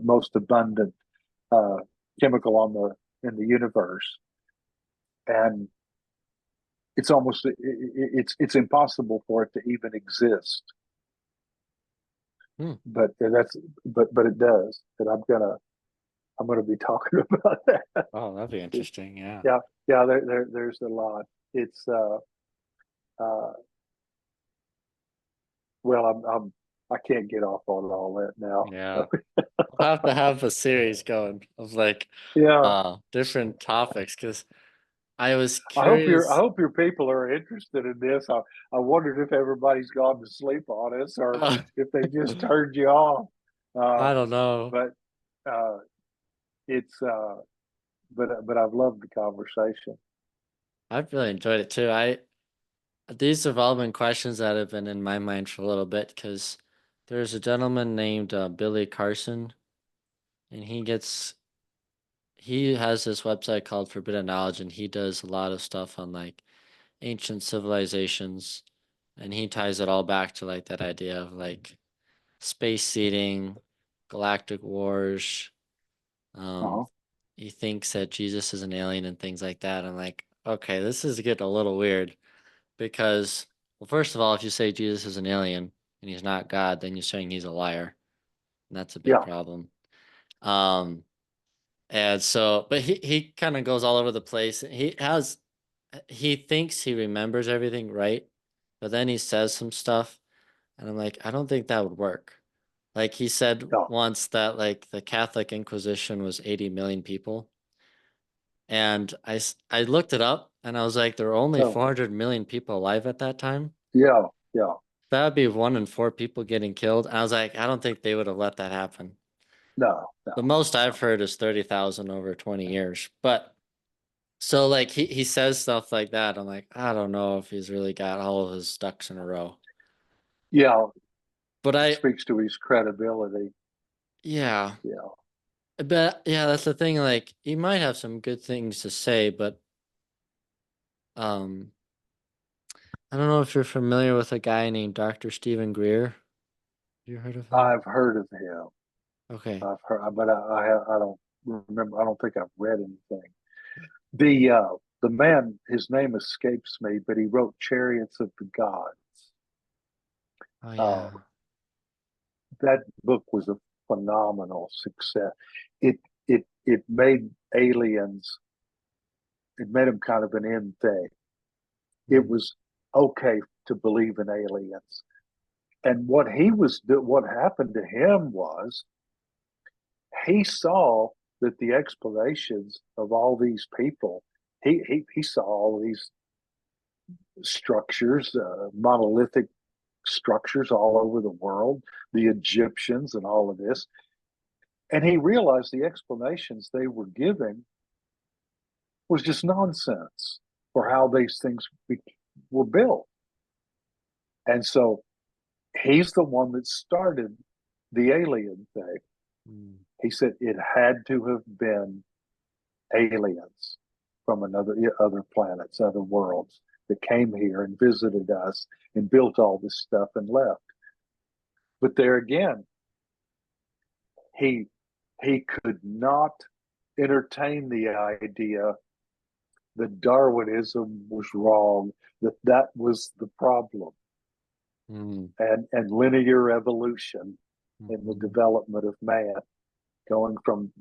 most abundant uh, chemical in the universe, and it's impossible for it to even exist. Mm. But but it does, and I'm gonna be talking about that. Oh, that'd be interesting. Yeah. Yeah, yeah. There's a lot. It's well, I can't get off on all that now. Yeah. We'll have to have a series going of like Yeah, different topics because I was I curious. hope your people are interested in this. I wondered if everybody's gone to sleep on us or if they just turned you off. Uh, I don't know. but uh, it's but I've loved the conversation. I've really enjoyed it too. I These have all been questions that have been in my mind for a little bit because there's a gentleman named Billy Carson, and he has this website called Forbidden Knowledge, and he does a lot of stuff on like ancient civilizations, and he ties it all back to like that idea of like space seeding, galactic wars. Um, Uh-huh. he thinks that Jesus is an alien and things like that. I'm like, okay, this is getting a little weird because, well, first of all, if you say Jesus is an alien and he's not God, then you're saying he's a liar, and that's a big Yeah, problem. Um, and so, but he kind of goes all over the place. He thinks he remembers everything right, but then he says some stuff, and I'm like, I don't think that would work. Like he said yeah. once that like the Catholic Inquisition was 80 million people. And I looked it up and I was like, there were only Oh, 400 million people alive at that time. yeah, yeah. That would be 1 in 4 people getting killed. And I was like, I don't think they would have let that happen. No, The no, most I've no. heard is 30,000 over 20 years. But so like he says stuff like that. I'm like, I don't know if he's really got all of his ducks in a row. Yeah, But it I, speaks to his credibility. yeah, Yeah. but yeah, that's the thing. Like he might have some good things to say, but um, I don't know if you're familiar with a guy named Dr. Stephen Greer. You heard of him? I've heard of him. Okay. I've heard, but I don't remember. I don't think I've read anything. The man, his name escapes me, but he wrote Chariots of the Gods. Oh Uh, yeah. that book was a phenomenal success. It it made aliens. It made them kind of an in thing. It Mm, was okay to believe in aliens. And what happened to him was he saw that the explanations of all these people, he saw all these structures, monolithic structures all over the world, the Egyptians and all of this. And he realized the explanations they were giving was just nonsense for how these things were built. And so he's the one that started the alien thing. mm, He said it had to have been aliens from other planets, other worlds that came here and visited us and built all this stuff and left. But there again, he he could not entertain the idea that Darwinism was wrong, that was the problem, mm, and linear evolution in the mhm, development of man, going from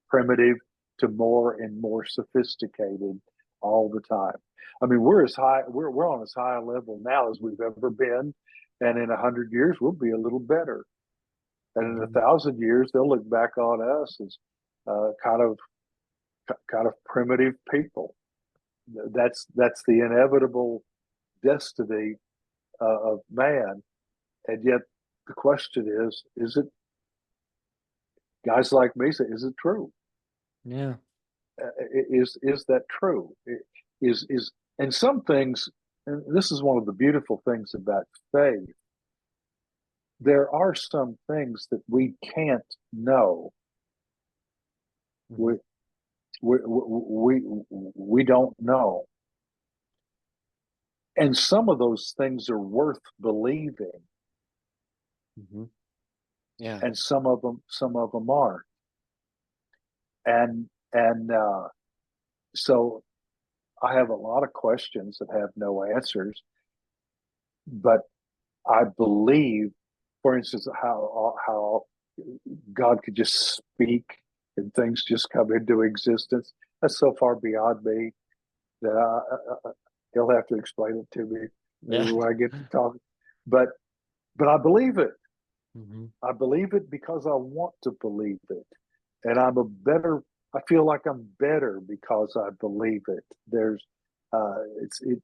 primitive to more and more sophisticated all the time. I mean, we're on as high a level now as we've ever been, and in 100 years we'll be a little better, and in mhm, 1,000 years they'll look back on us as uh, kind of kind of primitive people. That's the inevitable destiny of man, and yet the question is it, guys like me say, is it true? yeah. Is that true? Is and some things, and this is one of the beautiful things about faith. There are some things that we can't know. Mhm, We we don't know, and some of those things are worth believing, mhm, yeah. and some of them aren't. And so I have a lot of questions that have no answers, but I believe, for instance, how God could just speak and things just come into existence. That's so far beyond me that he'll have to explain it to me maybe Yeah. when I get to talk. But but I believe it. Hmm. I believe it because I want to believe it. And I feel like I'm better because I believe it.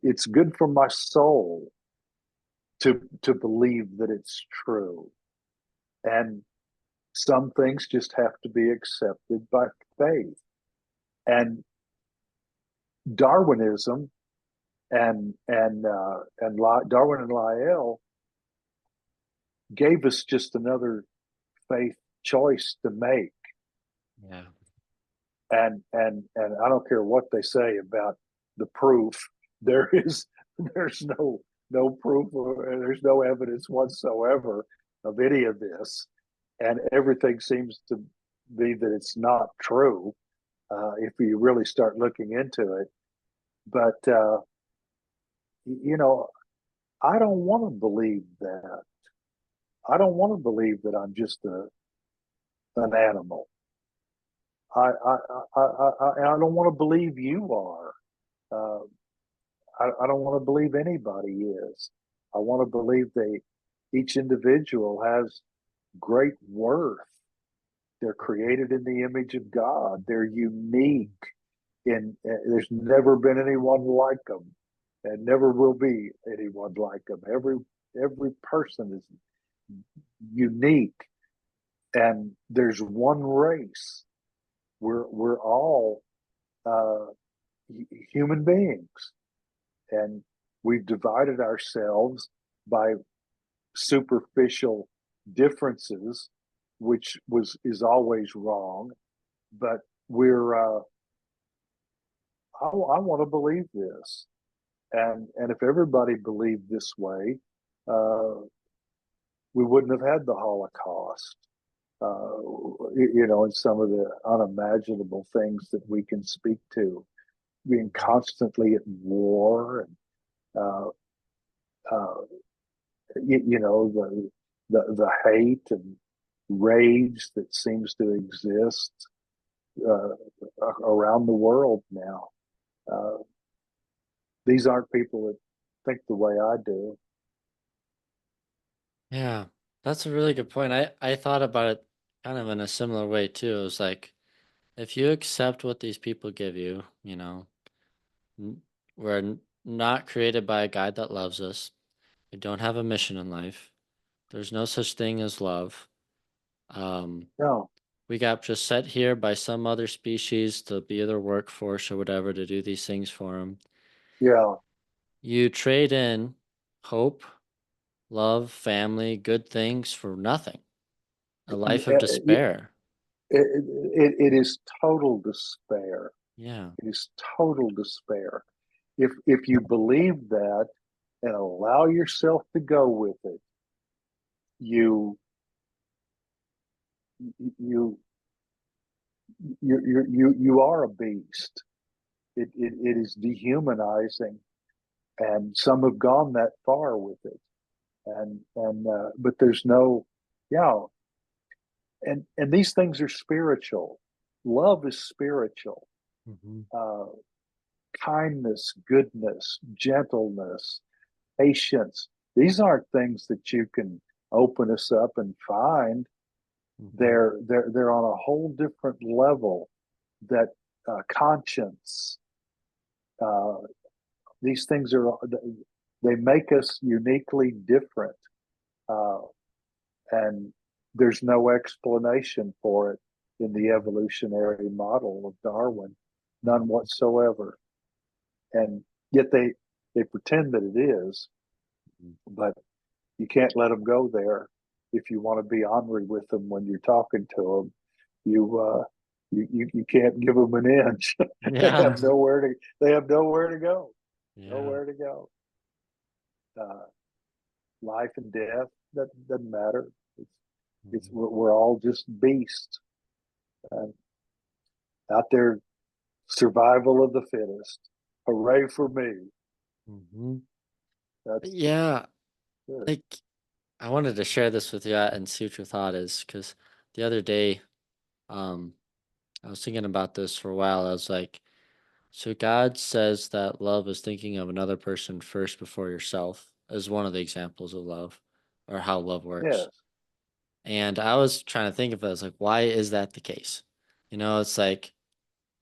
It's good for my soul to believe that it's true. And some things just have to be accepted by faith. And Darwinism and Darwin and Lyell gave us just another faith choice to make. Yeah. And I don't care what they say about the proof. There is there's no proof or there's no evidence whatsoever of any of this, and everything seems to be that it's not true if you really start looking into it. But you know, I don't want to believe that. I don't want to believe that I'm just an animal. I don't want to believe you are. Uh, I don't want to believe anybody is. I want to believe each individual has great worth. They're created in the image of God. They're unique. There's never been anyone like them, and never will be anyone like them. Every person is unique, and there's one race. We're all uh, human beings, and we've divided ourselves by superficial differences, which was is always wrong. But we're I want to believe this, and if everybody believed this way, uh, we wouldn't have had the Holocaust. Uh, and some of the unimaginable things that we can speak to, being constantly at war and uh, uh, the hate and rage that seems to exist uh, around the world now. Uh, these aren't people that think the way I do. Yeah, that's a really good point. I thought about it kind of in a similar way too. It was like if you accept what these people give you, n- we're not created by a God that loves us. We don't have a mission in life. There's no such thing as love. Um, No, we got just set here by some other species to be their workforce or whatever to do these things for them. yeah, You trade in hope, love, family, good things for nothing. A life of it, despair. it is total despair. Yeah. It is total despair. If you believe that and allow yourself to go with it, you you you are a beast. It is dehumanizing, and some have gone that far with it. And but there's no, yeah, and these things are spiritual. Love is spiritual. Hmm. Uh, Kindness, goodness, gentleness, patience. These aren't things that you can open us up and find. Hmm. They're on a whole different level. That conscience. Uh, these things are they make us uniquely different, uh, and there's no explanation for it in the evolutionary model of Darwin, none whatsoever. And yet they pretend that it is, but you can't let them go there if you want to be ornery with them when you're talking to them. You can't give them an inch. Yeah. They have nowhere to go. Yeah. Nowhere to go. Uh, Life and death, that doesn't matter. It's Hmm. we're all just beasts uh, out there. Survival of the fittest. Hooray for me. Hmm. That's Yeah. good. Like I wanted to share this with you and see what your thought is, because the other day, um, I was thinking about this for a while. I was like, so God says that love is thinking of another person first before yourself, as one of the examples of love. or how love works. Yes. And I was trying to think of it as like, why is that the case? It's like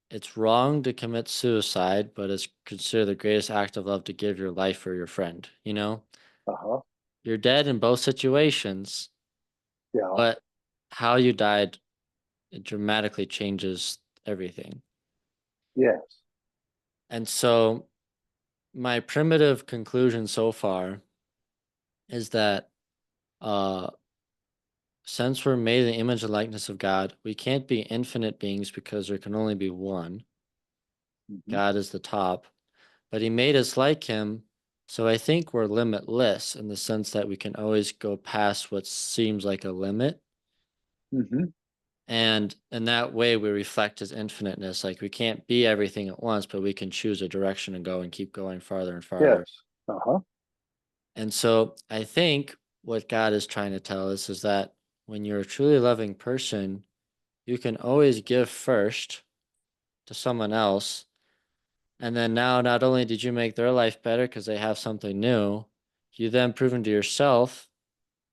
it's wrong to commit suicide, but it's considered the greatest act of love to give your life for your friend. Uh-huh. You're dead in both situations, Yeah. but how you died, it dramatically changes everything. Yes. And so my primitive conclusion so far is that uh since we're made in the image and likeness of God, we can't be infinite beings because there can only be one. Hmm. God is the top, but he made us like him. So I think we're limitless in the sense that we can always go past what seems like a limit. Hmm. And in that way, we reflect his infiniteness. Like we can't be everything at once, but we can choose a direction and go and keep going farther and farther. Yes. Uh-huh. And so I think what God is trying to tell us is that when you're a truly loving person, you can always give first to someone else. And then now, not only did you make their life better because they have something new, you then proven to yourself,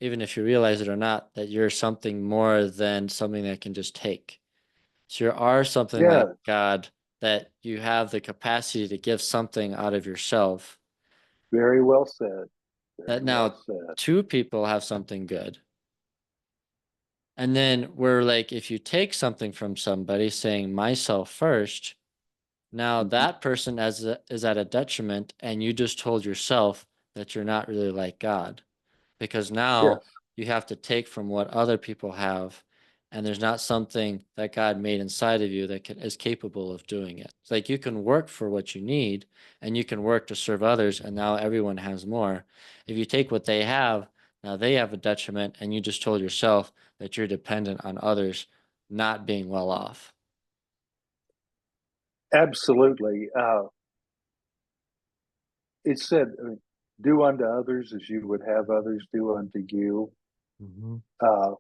even if you realize it or not, that you're something more than something that can just take. So you are something like Yes. God, that you have the capacity to give something out of yourself, Very well said. that Very well now said. two people have something good. And then we're like, if you take something from somebody saying myself first, now Hmm. that person is at a detriment, and you just told yourself that you're not really like God, because now Yes. you have to take from what other people have, and there's not something that God made inside of you that is capable of doing it. It's like you can work for what you need, and you can work to serve others, and now everyone has more. If you take what they have, now they have a detriment, and you just told yourself that you're dependent on others not being well off. Absolutely. It said, do unto others as you would have others do unto you. Mm-hmm. Uh,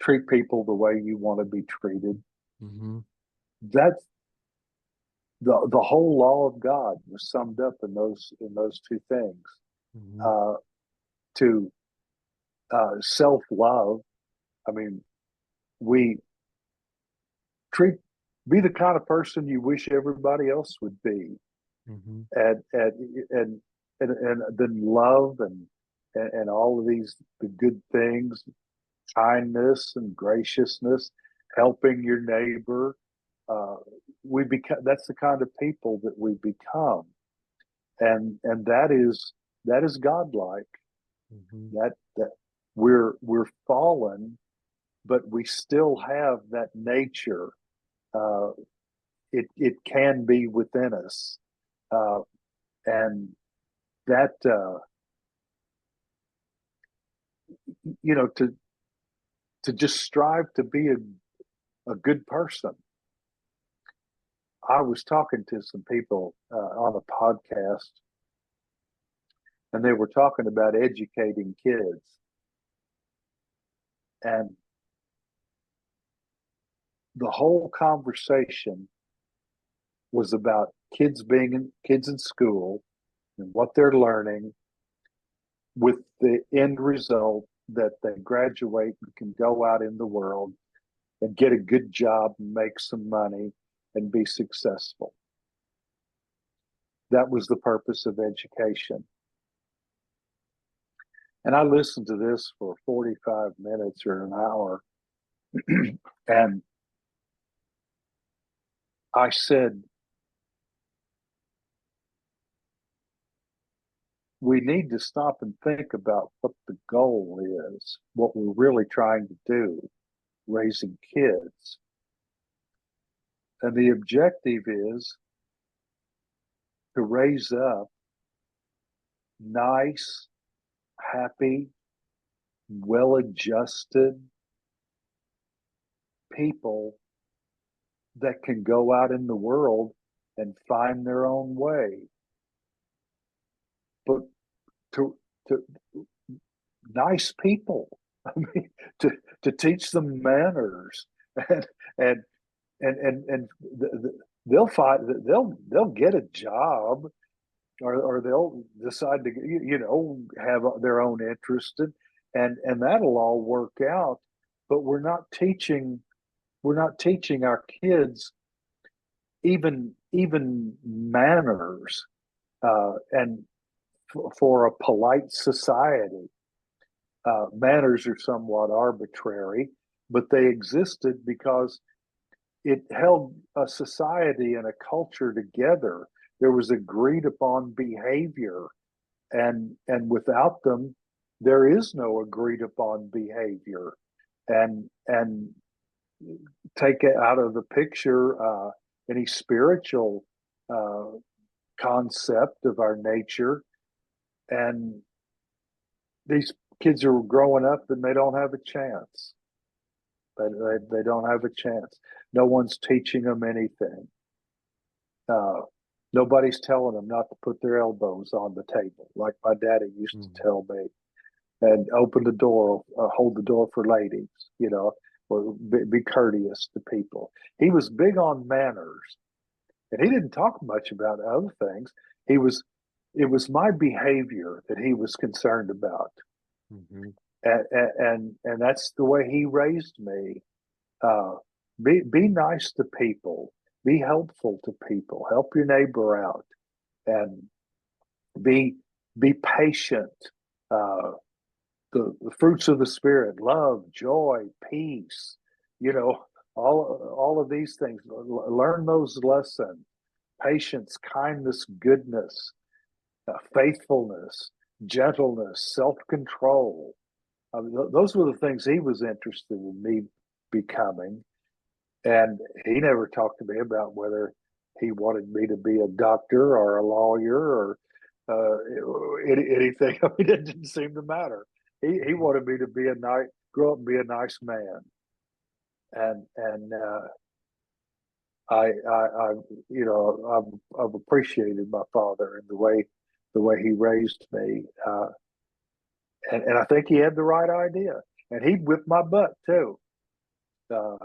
Treat people the way you want to be treated. Mm-hmm. That's the whole law of God was summed up in those two things. Mm-hmm. Uh, to self love. I mean, we treat be the kind of person you wish everybody else would be, Mm-hmm. and and then love and all of these the good things, kindness and graciousness, helping your neighbor. Uh, we become that's the kind of people that we become, and that is godlike. Mm-hmm. That we're fallen, but we still have that nature. Uh, it can be within us, uh, and that to just strive to be a good person. I was talking to some people on a podcast, and they were talking about educating kids, and the whole conversation was about kids in school and what they're learning, with the end result that they graduate and can go out in the world and get a good job and make some money and be successful. That was the purpose of education. And I listened to this for 45 minutes or an hour. And I said, we need to stop and think about what the goal is, what we're really trying to do, raising kids. And the objective is to raise up nice, happy, well adjusted people that can go out in the world and find their own way. But to to nice people, I mean, to to teach them manners and and and they'll find they'll get a job, or they'll decide to have their own interest. and that'll all work out. But we're not teaching our kids even manners, and for a polite society. Manners are somewhat arbitrary, but they existed because it held a society and a culture together. There was agreed upon behavior, and without them, there is no agreed upon behavior. And take it out of the picture any spiritual uh, concept of our nature, and these kids are growing up and they don't have a chance. They don't have a chance. No one's teaching them anything. Uh, Nobody's telling them not to put their elbows on the table, like my daddy used to Mm. tell me, and open the door, hold the door for ladies, you know, or be courteous to people. He was big on manners, and he didn't talk much about other things. He was, it was my behavior that he was concerned about, Mhm. and that's the way he raised me. Uh, be nice to people, be helpful to people, help your neighbor out, and be be patient. Uh, the fruits of the spirit: love, joy, peace. You know, all of these things. Learn those lessons: patience, kindness, goodness, faithfulness, gentleness, self control. Those were the things he was interested in me becoming. And he never talked to me about whether he wanted me to be a doctor or a lawyer or anything. I mean, it didn't seem to matter. He Mhm. wanted me to be a nice, grow up and be a nice man. And I you know, I've appreciated my father and the way he raised me. And I think he had the right idea. And he'd whip my butt too. Uh,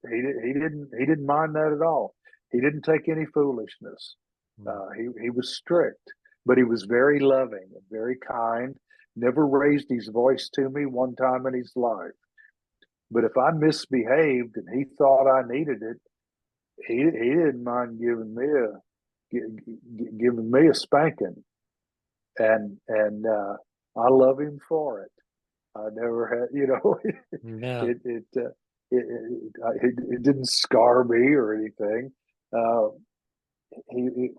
he didn't mind that at all. He didn't take any foolishness. Mm. He was strict, but he was very loving and very kind. Never raised his voice to me one time in his life. But if I misbehaved and he thought I needed it, he didn't mind giving me a spanking, and I love him for it. I never had, you know, Yeah. it it, uh, it didn't scar me or anything. Uh, he,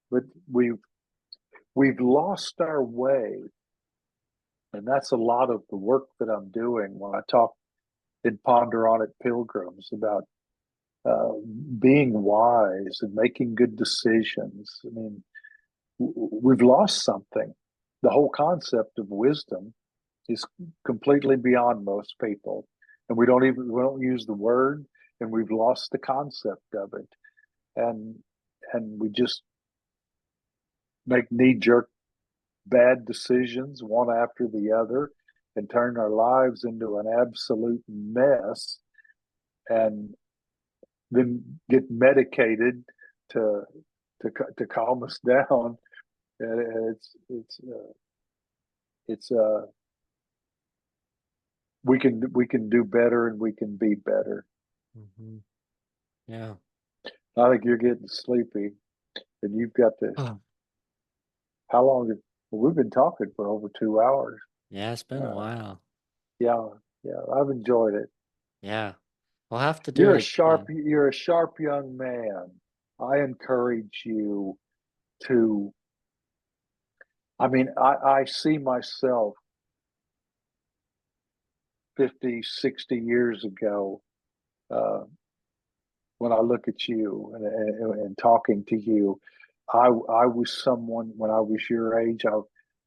but we've lost our way, and that's a lot of the work that I'm doing when I talk and ponder on it, pilgrims, about uh, being wise and making good decisions. I mean, we've lost something. The whole concept of wisdom is completely beyond most people, and we don't use the word, and we've lost the concept of it, and we just make knee jerk bad decisions one after the other, and turn our lives into an absolute mess, and then get medicated to to calm us down. And it's we can do better and we can be better. Mhm. Yeah. I think you're getting sleepy, and you've got to. Oh, How long? Well, we've been talking for over 2 hours. yeah, it's been a Uh, while. yeah, yeah, I've enjoyed it. Yeah. We'll have to do it again. You're a sharp young man. I encourage you to. I mean, I see myself 50, 60 years ago, uh, when I look at you and talking to you. I was someone when I was your age.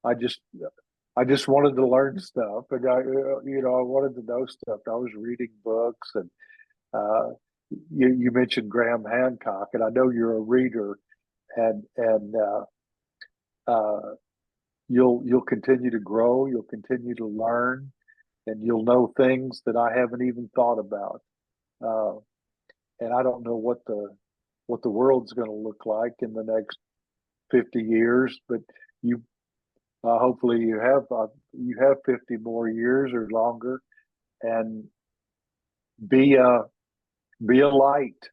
I just I just wanted to learn stuff, and I wanted to know stuff. I was reading books, and uh, you mentioned Graham Hancock, and I know you're a reader, and uh, you'll continue to grow, you'll continue to learn, and you'll know things that I haven't even thought about. Uh, and I don't know what the world's going to look like in the next 50 years, but you Hopefully, you have 50 more years or longer, and be a be a light.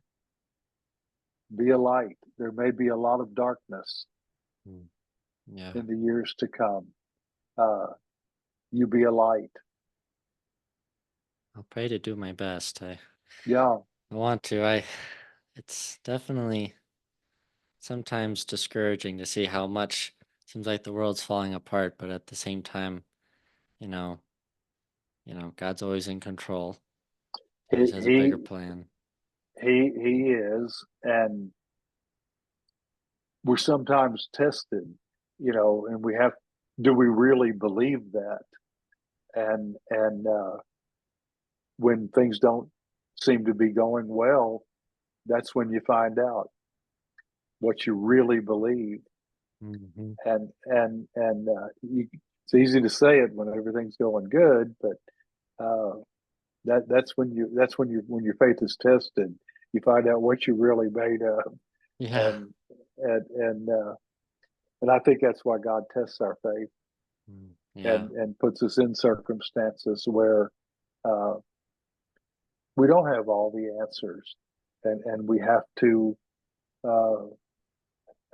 Be a light. There may be a lot of darkness Mm. Yeah, in the years to come. Uh, you be a light. I'll pray to do my best. Yeah, I want to. I it's definitely sometimes discouraging to see how much seems like the world's falling apart, but at the same time, you know, God's always in control. He he always has a he bigger plan. he is, and we're sometimes tested, and we have. Do we really believe that? And when things don't seem to be going well, that's when you find out what you really believe. Hmm. It's easy to say it when everything's going good, but uh, when your faith is tested, you find out what you really made of, Yeah. and and and uh, and I think that's why God tests our faith Mm. Yeah. and puts us in circumstances where uh, we don't have all the answers, and we uh,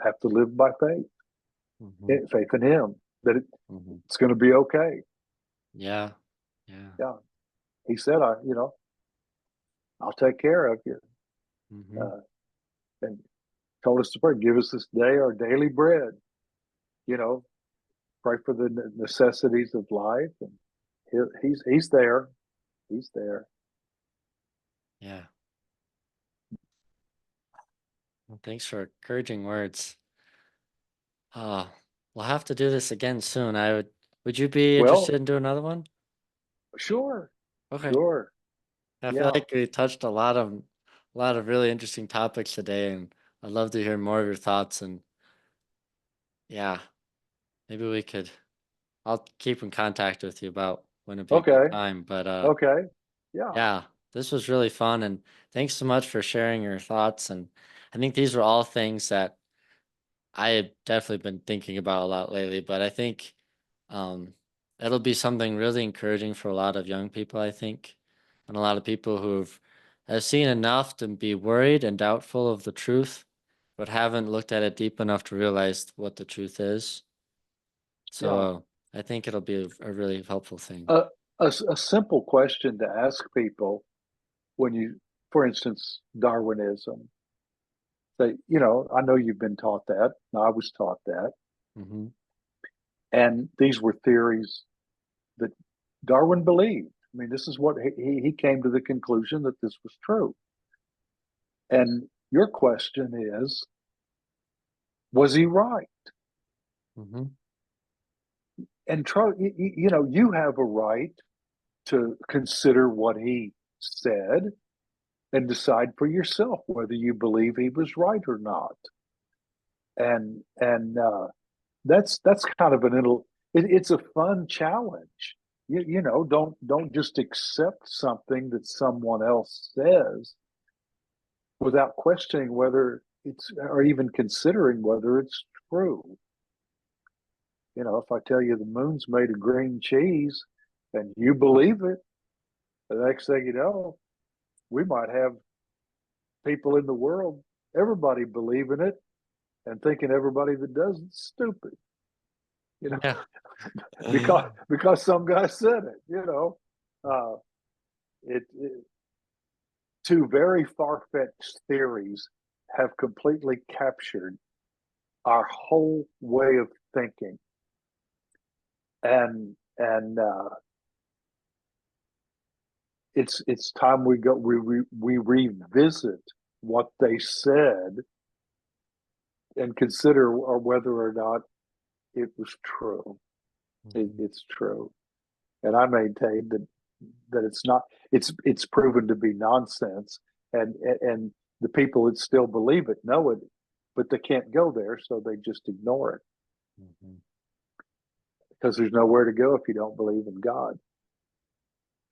have to live by faith, Hmm. faith in Him that Hmm. it's going to be okay. Yeah. Yeah. Yeah, He said, I'll take care of you, Hmm. uh, and told us to pray, give us this day our daily bread. You know, pray for the necessities of life, and he's there. He's there. Yeah. Well, thanks for encouraging words. Uh, we'll have to do this again soon. Would you be interested Well, in doing another one? sure, Okay. sure, I feel yeah, like we touched a lot of really interesting topics today, and I'd love to hear more of your thoughts. And yeah, maybe we could. I'll keep in contact with you about when it'd be a good okay, time. But okay, yeah, yeah, this was really fun, and thanks so much for sharing your thoughts. And I think these are all things that I have definitely been thinking about a lot lately. But I think um, it'll be something really encouraging for a lot of young people. I think, and a lot of people have seen enough to be worried and doubtful of the truth, but haven't looked at it deep enough to realize what the truth is. So yeah. I think it'll be a really helpful thing. A, a simple question to ask people when you, for instance, Darwinism. Say, I know you've been taught that. I was taught that, Hmm. and these were theories that Darwin believed. I mean, this is what he came to the conclusion that this was true. And your question is, was he right? Hmm. And you have a right to consider what he said and decide for yourself whether you believe he was right or not. And that's kind of it's a fun challenge. Don't just accept something that someone else says without questioning whether it's or even considering whether it's true. If I tell you the moon's made of green cheese and you believe it, the next thing you know, we might have people in the world, everybody believing it and thinking everybody that does it's stupid, you know, Yeah. because some guy said it, Uh, it two very far-fetched theories have completely captured our whole way of thinking, and it's time we revisit what they said and consider or whether or not it was true. Mhm. It's true, and I maintain that it's not. It's proven to be nonsense, and the people that still believe it know it, but they can't go there, so they just ignore it Mhm. because there's nowhere to go if you don't believe in God.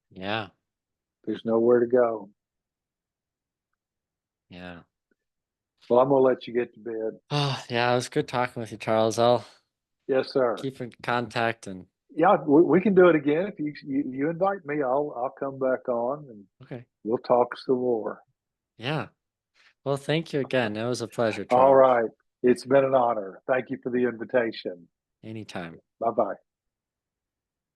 Yeah. There's nowhere to go. Yeah. Well, I'm gonna let you get to bed. Oh, yeah, it was good talking with you, Charles. I'll Yes, sir. keep in contact and Yeah, we can do it again. If you invite me, I'll come back on and okay. we'll talk some more. Yeah. Well, thank you again. It was a pleasure, All Charles. right. It's been an honor. Thank you for the invitation. Anytime. Bye bye.